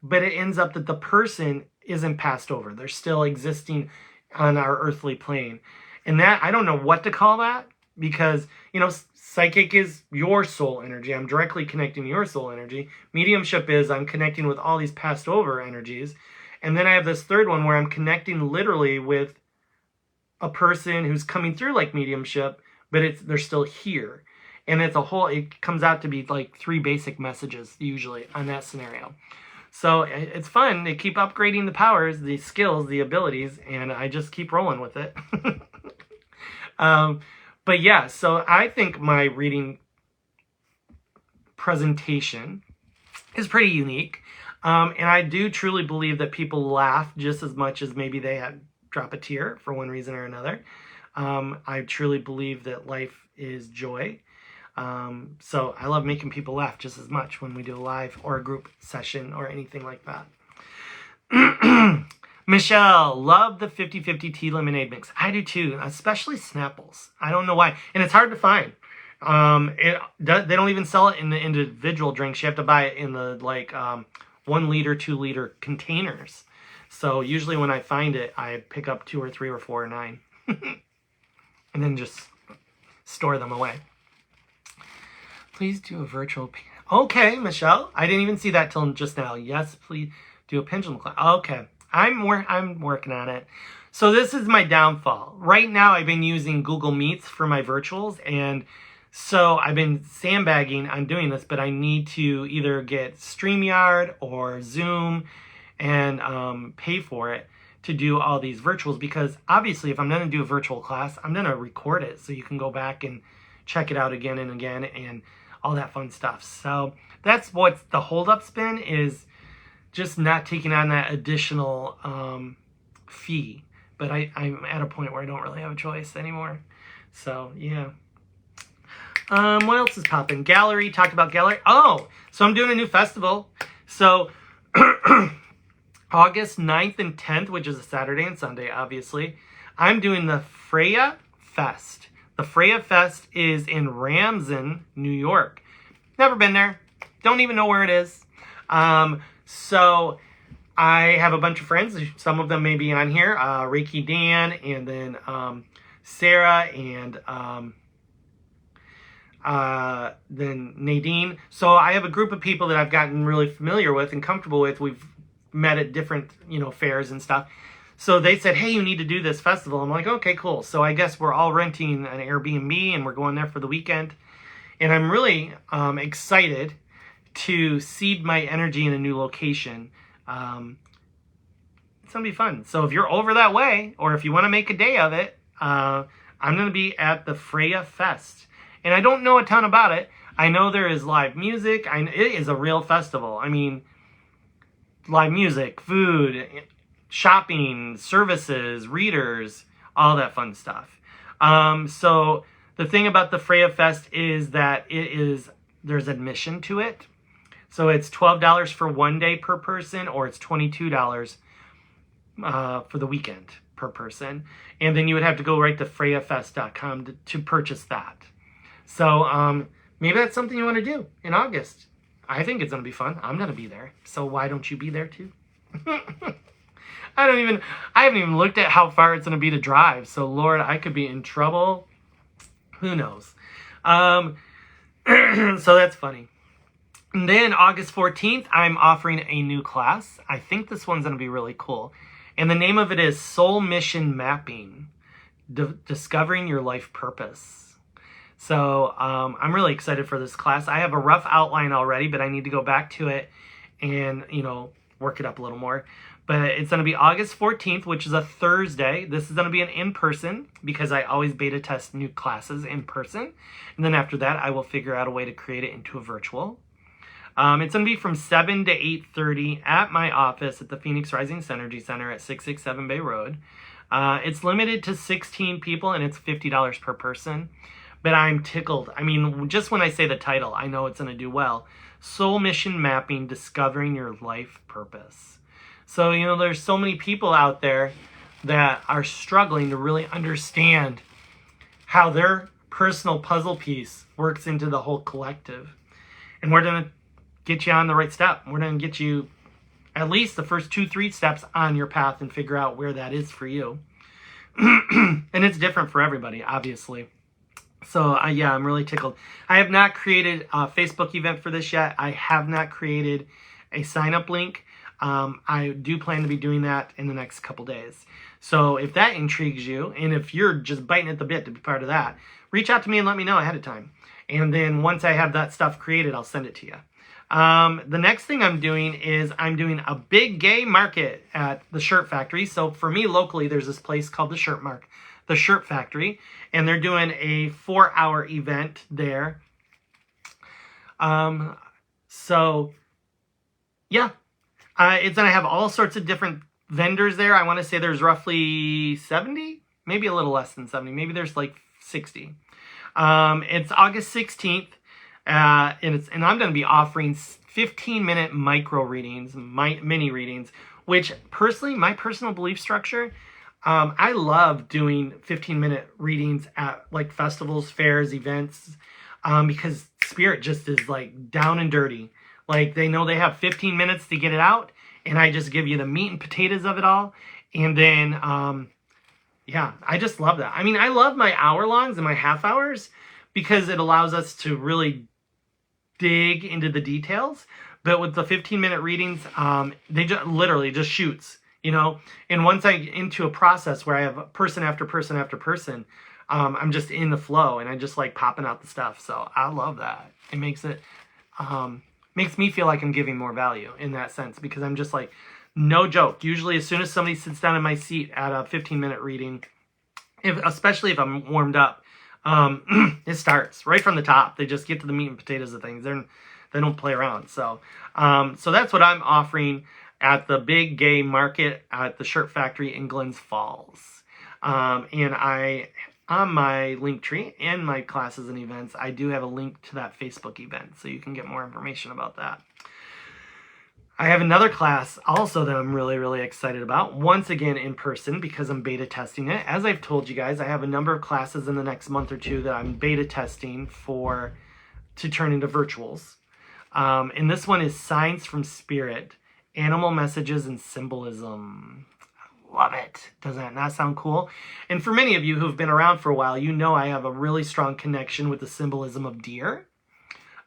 but it ends up that the person isn't passed over. They're still existing on our earthly plane. And that, I don't know what to call that, because, you know, psychic is your soul energy. I'm directly connecting to your soul energy. Mediumship is I'm connecting with all these passed over energies. And then I have this third one where I'm connecting literally with a person who's coming through like mediumship, but they're still here. And it comes out to be like 3 basic messages usually on that scenario. So it's fun to keep upgrading the powers, the skills, the abilities, and I just keep rolling with it. But yeah, so I think my reading presentation is pretty unique. And I do truly believe that people laugh just as much as maybe they drop a tear for one reason or another. I truly believe that life is joy. So I love making people laugh just as much when we do a live or a group session or anything like that. Michelle, love the 50-50 tea lemonade mix. I do too, especially Snapples. I don't know why. And it's hard to find. They don't even sell it in the individual drinks. You have to buy it in the 1 liter, 2 liter containers. So usually when I find it, I pick up 2 or 3 or 4 or 9. And then just store them away. Please do a virtual... Okay, Michelle. I didn't even see that till just now. Yes, please do a pendulum class. Okay. I'm working on it. So this is my downfall. Right now, I've been using Google Meets for my virtuals. And so I've been sandbagging on doing this, but I need to either get StreamYard or Zoom and pay for it to do all these virtuals. Because obviously, if I'm going to do a virtual class, I'm going to record it so you can go back and check it out again and again and all that fun stuff. So that's what the holdup's been, is just not taking on that additional fee. But I'm at a point where I don't really have a choice anymore. So, yeah. What else is popping? Gallery, talked about gallery. Oh, so I'm doing a new festival. So August 9th and 10th, which is a Saturday and Sunday, obviously, I'm doing the Freya Fest. The Freya Fest is in Ramsden, New York. Never been there. Don't even know where it is. So I have a bunch of friends. Some of them may be on here. Reiki Dan, and then Sarah, and then Nadine. So I have a group of people that I've gotten really familiar with and comfortable with. We've met at different, fairs and stuff. So they said, hey, you need to do this festival. I'm like, okay, cool. So I guess we're all renting an Airbnb and we're going there for the weekend. And I'm really excited to seed my energy in a new location. It's going to be fun. So if you're over that way, or if you want to make a day of it, I'm going to be at the Freya Fest. And I don't know a ton about it. I know there is live music. It is a real festival. I mean, live music, food, shopping, services, readers, all that fun stuff. So the thing about the Freya Fest is that there's admission to it. So it's $12 for one day per person, or it's $22 for the weekend per person. And then you would have to go right to freyafest.com to purchase that. So maybe that's something you want to do in August. I think it's going to be fun. I'm going to be there. So why don't you be there too? I haven't even looked at how far it's going to be to drive. So Lord, I could be in trouble. Who knows? So that's funny. And then August 14th, I'm offering a new class. I think this one's going to be really cool. And the name of it is Soul Mission Mapping, Discovering Your Life Purpose. So I'm really excited for this class. I have a rough outline already, but I need to go back to it and, work it up a little more. But it's going to be August 14th, which is a Thursday. This is going to be an in-person because I always beta test new classes in person. And then after that, I will figure out a way to create it into a virtual. It's going to be from 7 to 8:30 at my office at the Pheonix Rising Synergy Center at 667 Bay Road. It's limited to 16 people and it's $50 per person. But I'm tickled. I mean, just when I say the title, I know it's going to do well. Soul Mission Mapping, Discovering Your Life Purpose. So, there's so many people out there that are struggling to really understand how their personal puzzle piece works into the whole collective. And we're going to get you on the right step. We're going to get you at least the first 2-3 steps on your path and figure out where that is for you. And it's different for everybody, obviously. So, yeah, I'm really tickled. I have not created a Facebook event for this yet. I have not created a sign-up link. I do plan to be doing that in the next couple days. So if that intrigues you, and if you're just biting at the bit to be part of that, reach out to me and let me know ahead of time. And then once I have that stuff created, I'll send it to you. The next thing I'm doing is I'm doing a big gay market at the Shirt Factory. So for me locally, there's this place called the Shirt Factory, and they're doing a 4-hour event there. So yeah. It's going to have all sorts of different vendors there. I want to say there's roughly 70, maybe a little less than 70. Maybe there's like 60. It's August 16th, and I'm going to be offering 15-minute micro readings, mini readings, which personally, my personal belief structure, I love doing 15-minute readings at like festivals, fairs, events, because spirit just is like down and dirty. Like, they know they have 15 minutes to get it out, and I just give you the meat and potatoes of it all. And then, yeah, I just love that. I mean, I love my hour-longs and my half-hours because it allows us to really dig into the details. But with the 15-minute readings, they just literally just shoots, And once I get into a process where I have person after person after person, I'm just in the flow, and I just like popping out the stuff. So I love that. It makes it... makes me feel like I'm giving more value in that sense, because I'm just like, no joke. Usually as soon as somebody sits down in my seat at a 15-minute reading, especially if I'm warmed up, it starts right from the top. They just get to the meat and potatoes of things. They don't play around. So that's what I'm offering at the big gay market at the Shirt Factory in Glens Falls. And on my link tree and my classes and events, I do have a link to that Facebook event, so you can get more information about that. I have another class also that I'm really, really excited about, once again in person, because I'm beta testing it. As I've told you guys, I have a number of classes in the next month or two that I'm beta testing to turn into virtuals. And this one is Signs from Spirit, Animal Messages and Symbolism. Love it. Doesn't that not sound cool? And for many of you who've been around for a while, you know I have a really strong connection with the symbolism of deer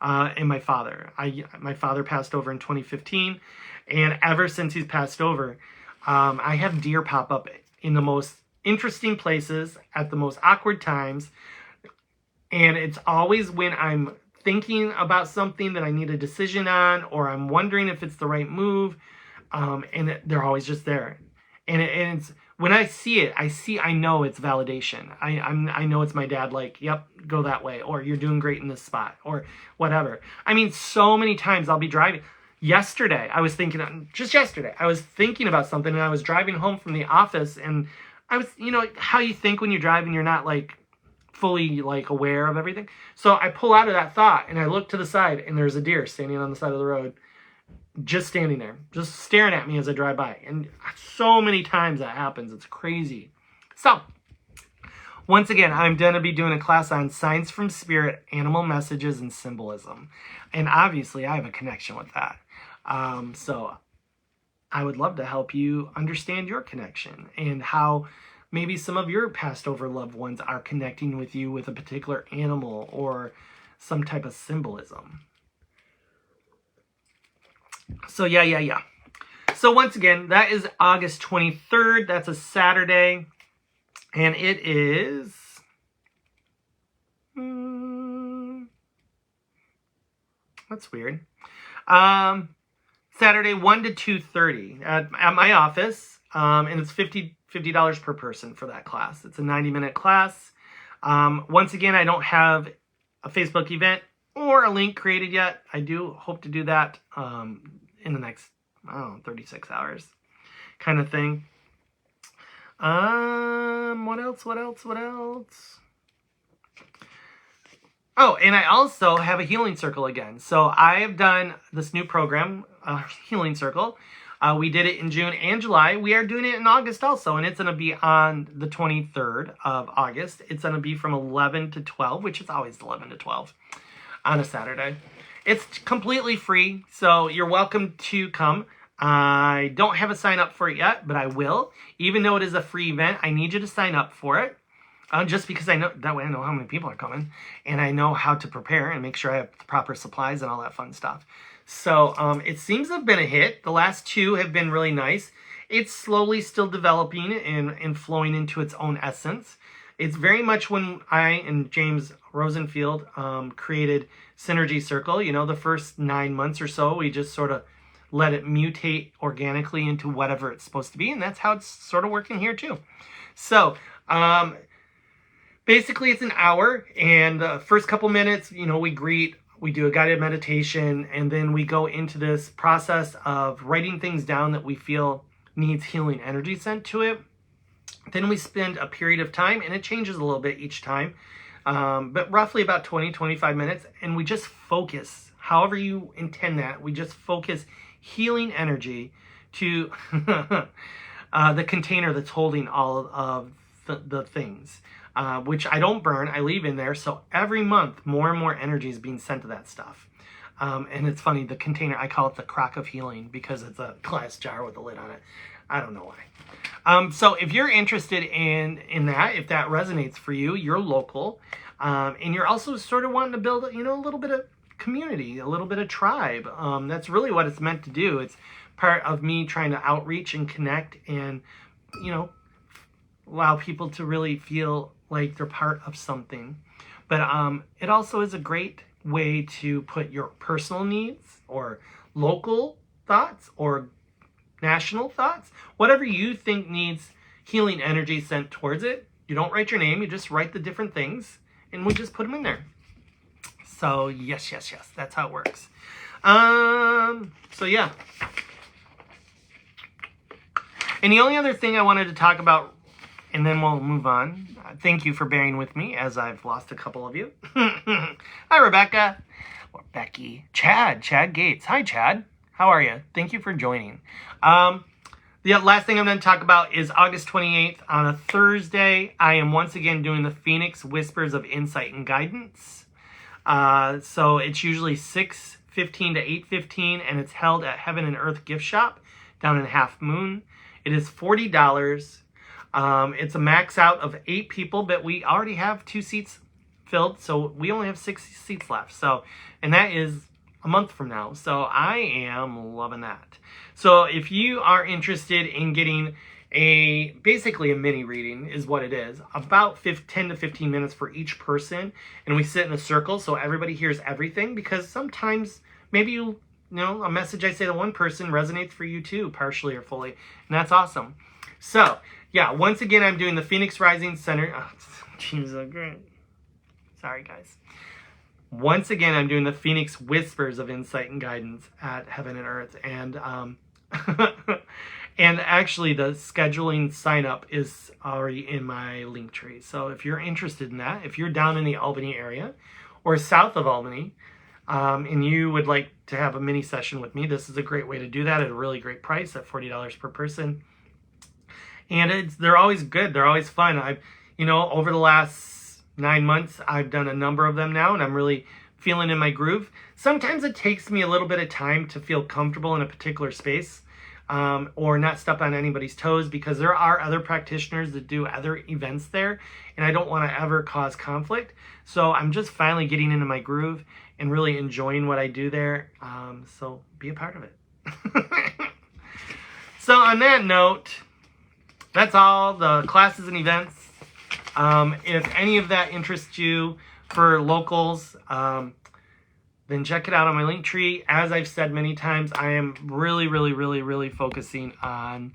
and my father. My father passed over in 2015, and ever since he's passed over, I have deer pop up in the most interesting places at the most awkward times, and it's always when I'm thinking about something that I need a decision on, or I'm wondering if it's the right move, and they're always just there. And it's when I see it, I know it's validation. I know it's my dad, like, yep, go that way, or you're doing great in this spot, or whatever. I mean, so many times I'll be driving. Yesterday, I was thinking about something, and I was driving home from the office, and I was, how you think when you drive and you're not like fully like aware of everything. So I pull out of that thought, and I look to the side, and there's a deer standing on the side of the road. Just standing there, just staring at me as I drive by. And so many times that happens. It's crazy. So, once again, I'm going to be doing a class on Signs from Spirit, Animal Messages, and Symbolism. And obviously, I have a connection with that. So, I would love to help you understand your connection and how maybe some of your passed over loved ones are connecting with you with a particular animal or some type of symbolism. So, yeah. So, once again, that is August 23rd. That's a Saturday. And it is... that's weird. Saturday, 1 to 2:30 at my office. And it's $50 per person for that class. It's a 90-minute class. Once again, I don't have a Facebook event or a link created yet. I do hope to do that in the next, 36 hours kind of thing. What else? Oh, and I also have a healing circle again. So I have done this new program, healing circle. We did it in June and July. We are doing it in August also, and it's going to be on the 23rd of August. It's going to be from 11 to 12, which is always 11 to 12 on a Saturday. It's completely free, so you're welcome to come. I don't have a sign up for it yet, but I will. Even though it is a free event, I need you to sign up for it. Just because I know, that way I know how many people are coming, and I know how to prepare and make sure I have the proper supplies and all that fun stuff. So it seems to have been a hit. The last two have been really nice. It's slowly still developing and flowing into its own essence. It's very much when I and James Rosenfield created Synergy Circle. You know, the first 9 months or so, we just sort of let it mutate organically into whatever it's supposed to be, and that's how it's sort of working here too. So basically, it's an hour, and the first couple minutes, you know, we greet, we do a guided meditation, and then we go into this process of writing things down that we feel needs healing energy sent to it. Then we spend a period of time, and it changes a little bit each time, but roughly about 20-25 minutes, and we just focus, however you intend that, we just focus healing energy to the container that's holding all of the things. Which I don't burn, I leave in there. So every month, more and more energy is being sent to that stuff. And it's funny, the container, I call it the crock of healing because it's a glass jar with a lid on it. I don't know why. So if you're interested in that, if that resonates for you, you're local, and you're also sort of wanting to build, a little bit of community, a little bit of tribe. That's really what it's meant to do. It's part of me trying to outreach and connect and, allow people to really feel like they're part of something. But it also is a great way to put your personal needs or local thoughts or national thoughts, whatever you think needs healing energy sent towards it. You don't write your name, you just write the different things, and we just put them in there. So yes, that's how it works. So yeah. And the only other thing I wanted to talk about, and then we'll move on. Thank you for bearing with me as I've lost a couple of you. Hi, Rebecca. Or Becky. Chad Gates. Hi, Chad. How are you? Thank you for joining. The last thing I'm going to talk about is August 28th on a Thursday. I am once again doing the Pheonix Whispers of Insight and Guidance. So it's usually 6:15 to 8:15, and it's held at Heaven and Earth Gift Shop down in Half Moon. It is $40. It's a max out of 8 people, but we already have 2 seats filled, so we only have 6 seats left. So, and that is a month from now. So I am loving that. So if you are interested in getting basically a mini reading is what it is, about 10 to 15 minutes for each person, and we sit in a circle so everybody hears everything, because sometimes maybe a message I say to one person resonates for you too, partially or fully, and that's awesome. So yeah, once again, I'm doing the Pheonix Rising Center. Oh, geez, so great. Sorry, guys. Once again, I'm doing the Pheonix Whispers of Insight and Guidance at Heaven and Earth. And and actually, the scheduling sign-up is already in my link tree. So if you're interested in that, if you're down in the Albany area or south of Albany, and you would like to have a mini session with me, this is a great way to do that at a really great price at $40 per person. And they're always good. They're always fun. Over the last 9 months, I've done a number of them now, and I'm really feeling in my groove. Sometimes it takes me a little bit of time to feel comfortable in a particular space, or not step on anybody's toes, because there are other practitioners that do other events there, and I don't want to ever cause conflict. So I'm just finally getting into my groove and really enjoying what I do there. So be a part of it. So on that note, that's all the classes and events. If any of that interests you for locals, then check it out on my link tree. As I've said many times, I am really focusing on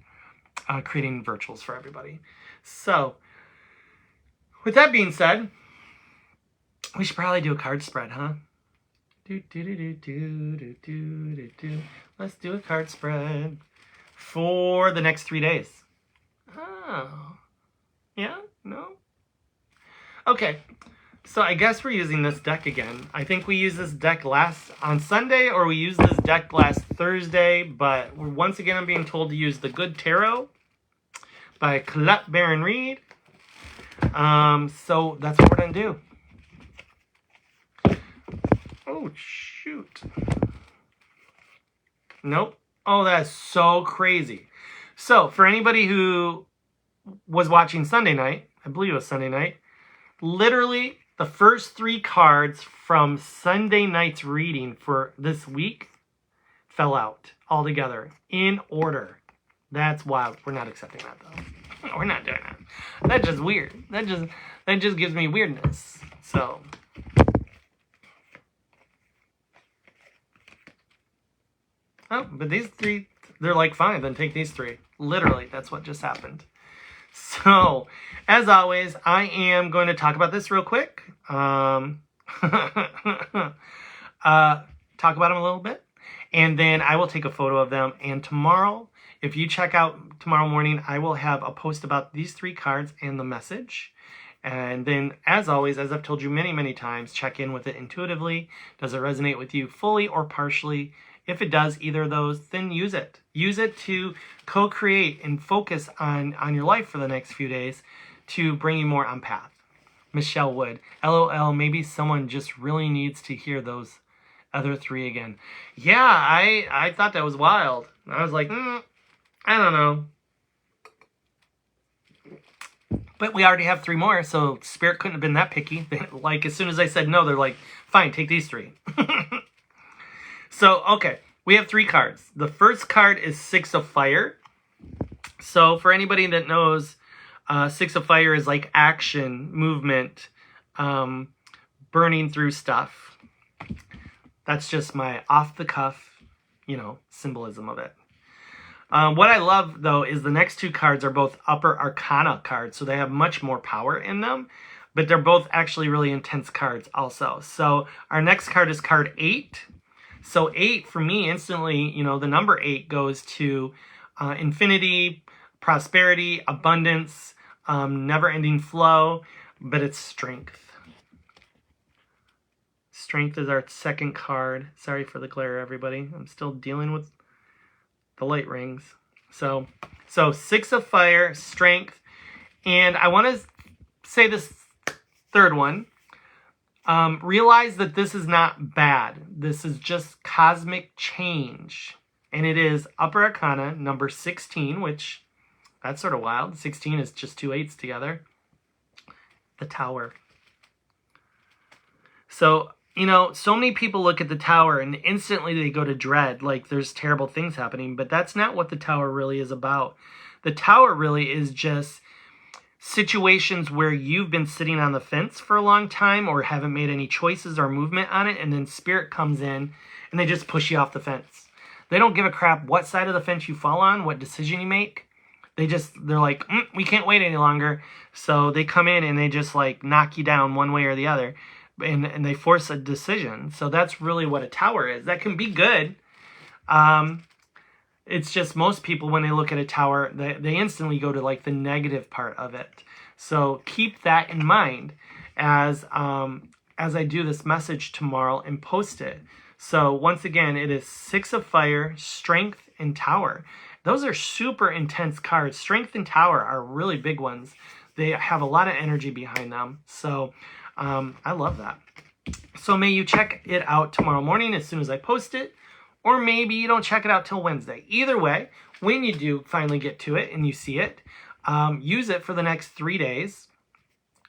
creating virtuals for everybody. So, with that being said, we should probably do a card spread, huh? Let's do a card spread for the next 3 days. Oh. Yeah? No? Okay. So I guess we're using this deck again. I think we used this deck on Sunday, or we used this deck last Thursday, but once again I'm being told to use the Good Tarot by Colette Baron Reed. So that's what we're going to do. Oh, shoot. Nope. Oh, that's so crazy. So, for anybody who was watching Sunday night, I believe it was Sunday night, literally the first 3 cards from Sunday night's reading for this week fell out altogether in order. That's wild. We're not accepting that, though. We're not doing that. That's just weird. That just gives me weirdness. So... oh, but these 3, they're like, fine, then take these 3. Literally, that's what just happened. So, as always, I am going to talk about this real quick. Talk about them a little bit. And then I will take a photo of them. And tomorrow, if you check out tomorrow morning, I will have a post about these 3 cards and the message. And then, as always, as I've told you many times, check in with it intuitively. Does it resonate with you fully or partially? If it does, either of those, then use it. Use it to co-create and focus on your life for the next few days to bring you more on path. Michelle Wood. LOL, maybe someone just really needs to hear those other 3 again. Yeah, I thought that was wild. I was like, I don't know. But we already have 3 more, so Spirit couldn't have been that picky. Like, as soon as I said no, they're like, fine, take these 3. So, okay, we have 3 cards. The first card is 6 of Fire. So, for anybody that knows, 6 of Fire is like action, movement, burning through stuff. That's just my off-the-cuff, symbolism of it. What I love, though, is the next 2 cards are both Upper Arcana cards, so they have much more power in them, but they're both actually really intense cards also. So, our next card is card 8. So 8, for me, instantly, the number 8 goes to infinity, prosperity, abundance, never-ending flow, but it's strength. Strength is our second card. Sorry for the glare, everybody. I'm still dealing with the light rings. So 6 of Fire, strength, and I want to say this third one. Realize that this is not bad. This is just cosmic change. And it is Upper Arcana, number 16, which, that's sort of wild. 16 is just 2 8s together. The Tower. So, so many people look at the Tower and instantly they go to dread, like there's terrible things happening. But that's not what the Tower really is about. The Tower really is just situations where you've been sitting on the fence for a long time or haven't made any choices or movement on it, and then Spirit comes in and they just push you off the fence. They don't give a crap what side of the fence you fall on, what decision you make. They're like, we can't wait any longer. So they come in and they just like knock you down one way or the other, and they force a decision. So that's really what a Tower is. That can be good. It's just most people, when they look at a Tower, they instantly go to like the negative part of it. So keep that in mind as I do this message tomorrow and post it. So once again, it is 6 of Fire, strength, and Tower. Those are super intense cards. Strength and Tower are really big ones. They have a lot of energy behind them. So I love that. So may you check it out tomorrow morning as soon as I post it. Or maybe you don't check it out till Wednesday. Either way, when you do finally get to it and you see it, use it for the next 3 days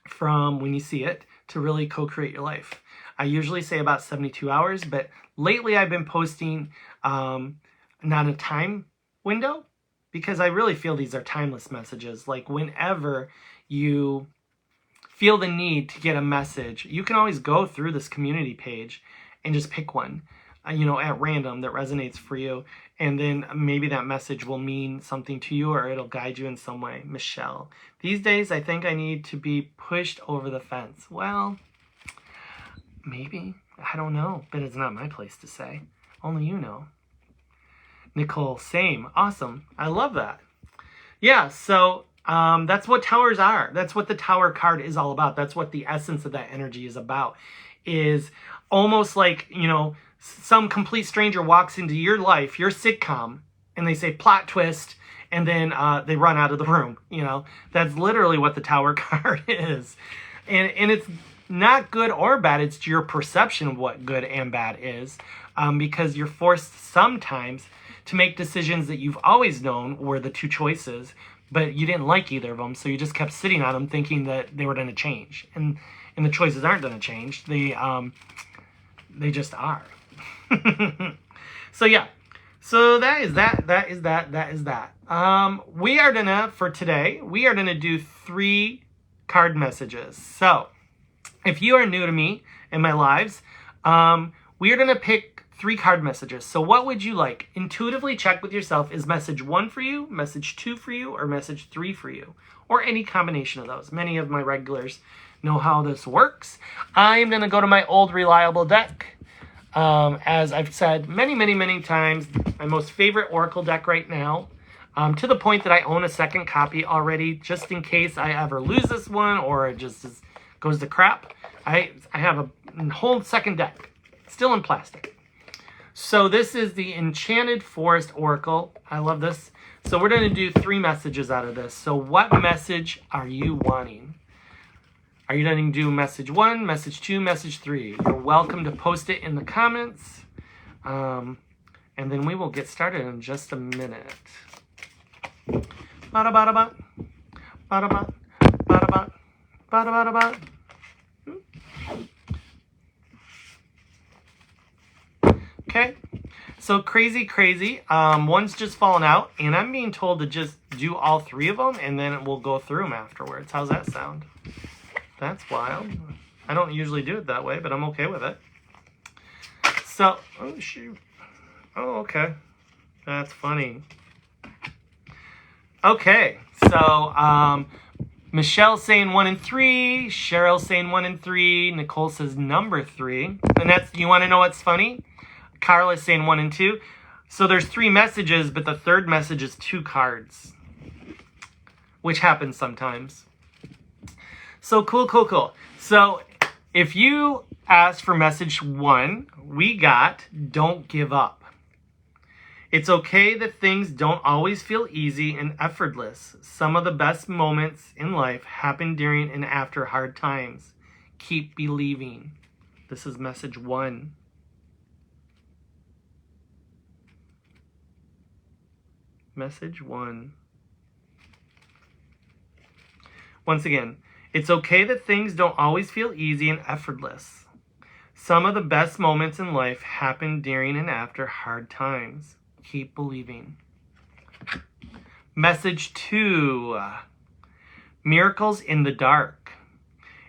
from when you see it to really co-create your life. I usually say about 72 hours, but lately I've been posting not a time window because I really feel these are timeless messages. Like whenever you feel the need to get a message, you can always go through this community page and just pick one, at random that resonates for you. And then maybe that message will mean something to you, or it'll guide you in some way. Michelle, these days I think I need to be pushed over the fence. Well, maybe. I don't know, but it's not my place to say. Only you know. Nicole, same. Awesome. I love that. Yeah, so that's what towers are. That's what the tower card is all about. That's what the essence of that energy is about. Is almost like, some complete stranger walks into your life, your sitcom, and they say plot twist, and then they run out of the room. That's literally what the tower card is. And it's not good or bad. It's your perception of what good and bad is, because you're forced sometimes to make decisions that you've always known were the two choices, but you didn't like either of them, so you just kept sitting on them thinking that they were going to change. And the choices aren't going to change. They just are. So yeah. So that is that. For today, we are gonna do 3 card messages. So if you are new to me and my lives, we are gonna pick 3 card messages. So what would you like? Intuitively check with yourself. Is message 1 for you, message 2 for you, or message 3 for you? Or any combination of those. Many of my regulars know how this works. I am gonna go to my old reliable deck. As I've said many times, my most favorite Oracle deck right now, to the point that I own a second copy already, just in case I ever lose this one or it just goes to crap. I have a whole second deck, still in plastic. So this is the Enchanted Forest Oracle. I love this. So we're going to do 3 messages out of this. So what message are you wanting? Are you going to do message 1, message 2, message 3? You're welcome to post it in the comments. And then we will get started in just a minute. Ba-da-ba-da-ba. Ba-da-ba. Ba-da-ba. Ba-da-ba-da-ba. Okay. So crazy. One's just fallen out, and I'm being told to just do all 3 of them, and then we'll go through them afterwards. How's that sound? That's wild. I don't usually do it that way, but I'm okay with it. So, oh shoot. Oh, okay. That's funny. Okay, so Michelle's saying 1 and 3. Cheryl's saying 1 and 3. Nicole says number 3. And you want to know what's funny? Carla's saying 1 and 2. So there's 3 messages, but the third message is 2 cards, which happens sometimes. So cool. So if you asked for message 1, we got don't give up. It's okay that things don't always feel easy and effortless. Some of the best moments in life happen during and after hard times. Keep believing. This is message 1. Message 1. Once again, it's okay that things don't always feel easy and effortless. Some of the best moments in life happen during and after hard times. Keep believing. Message 2. Miracles in the dark.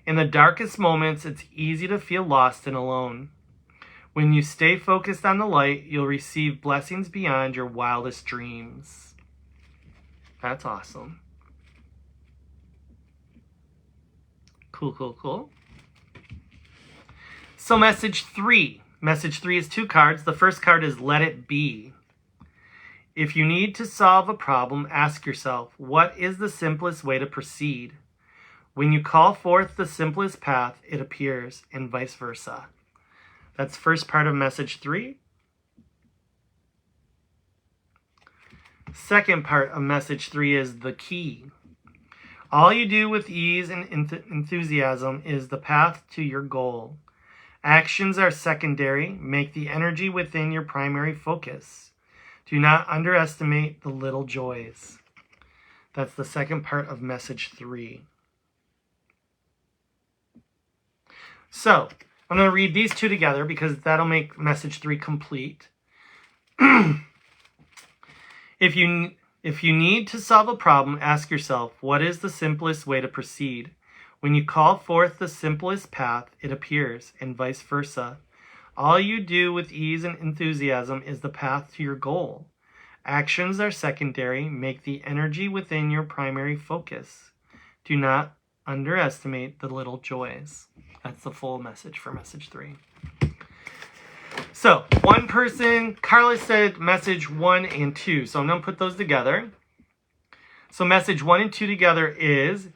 In the darkest moments, it's easy to feel lost and alone. When you stay focused on the light, you'll receive blessings beyond your wildest dreams. That's awesome. Cool. So message 3. Message 3 is 2 cards. The first card is Let It Be. If you need to solve a problem, ask yourself, what is the simplest way to proceed? When you call forth the simplest path, it appears, and vice versa. That's first part of message 3. Second part of message 3 is the key. All you do with ease and enthusiasm is the path to your goal. Actions are secondary. Make the energy within your primary focus. Do not underestimate the little joys. That's the second part of message 3. So, I'm going to read these 2 together because that'll make message 3 complete. If you need to solve a problem, ask yourself, what is the simplest way to proceed? When you call forth the simplest path, it appears, and vice versa. All you do with ease and enthusiasm is the path to your goal. Actions are secondary. Make the energy within your primary focus. Do not underestimate the little joys. That's the full message for message 3. So, one person, Carla said message 1 and 2. So I'm going to put those together. So message 1 and 2 together is,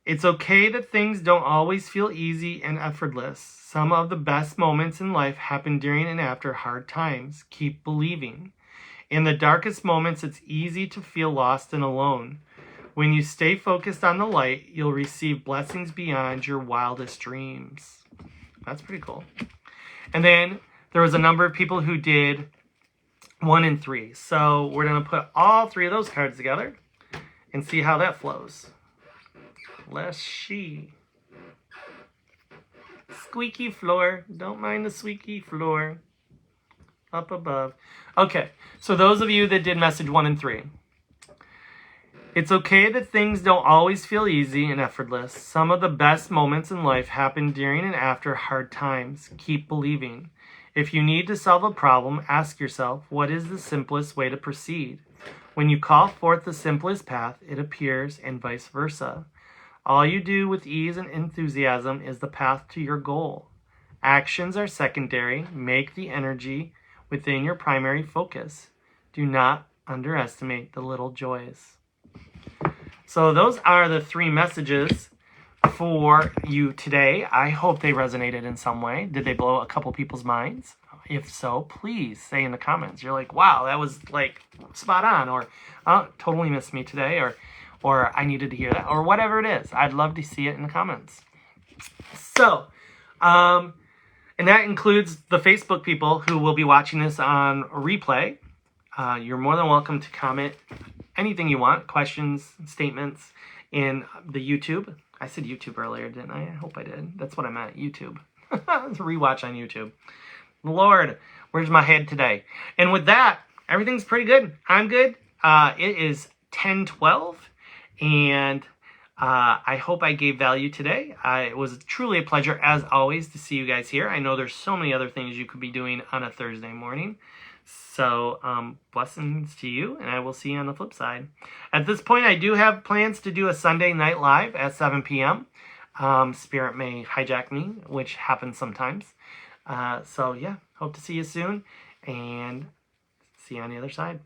it's okay that things don't always feel easy and effortless. Some of the best moments in life happen during and after hard times. Keep believing. In the darkest moments, it's easy to feel lost and alone. When you stay focused on the light, you'll receive blessings beyond your wildest dreams. That's pretty cool. And then there was a number of people who did 1 and 3. So we're going to put all 3 of those cards together and see how that flows. Let's see. Squeaky floor. Don't mind the squeaky floor. Up above. Okay, so those of you that did message 1 and 3. It's okay that things don't always feel easy and effortless. Some of the best moments in life happen during and after hard times. Keep believing. If you need to solve a problem, ask yourself, what is the simplest way to proceed? When you call forth the simplest path, it appears, and vice versa. All you do with ease and enthusiasm is the path to your goal. Actions are secondary. Make the energy within your primary focus. Do not underestimate the little joys. So those are the 3 messages for you today. I hope they resonated in some way. Did they blow a couple people's minds? If so, please say in the comments. You're like, wow, that was like spot on, or oh, totally missed me today, or I needed to hear that, or whatever it is. I'd love to see it in the comments. So, and that includes the Facebook people who will be watching this on replay. You're more than welcome to comment anything you want, questions, statements in the YouTube. I said YouTube earlier, didn't I? I hope I did. That's what I meant, YouTube. It's a rewatch on YouTube. Lord, where's my head today? And with that, everything's pretty good. I'm good. It is 10:12, and I hope I gave value today. It was truly a pleasure, as always, to see you guys here. I know there's so many other things you could be doing on a Thursday morning. So, blessings to you, and I will see you on the flip side. At this point, I do have plans to do a Sunday night live at 7 p.m. Spirit may hijack me, which happens sometimes. So, yeah, hope to see you soon, and see you on the other side.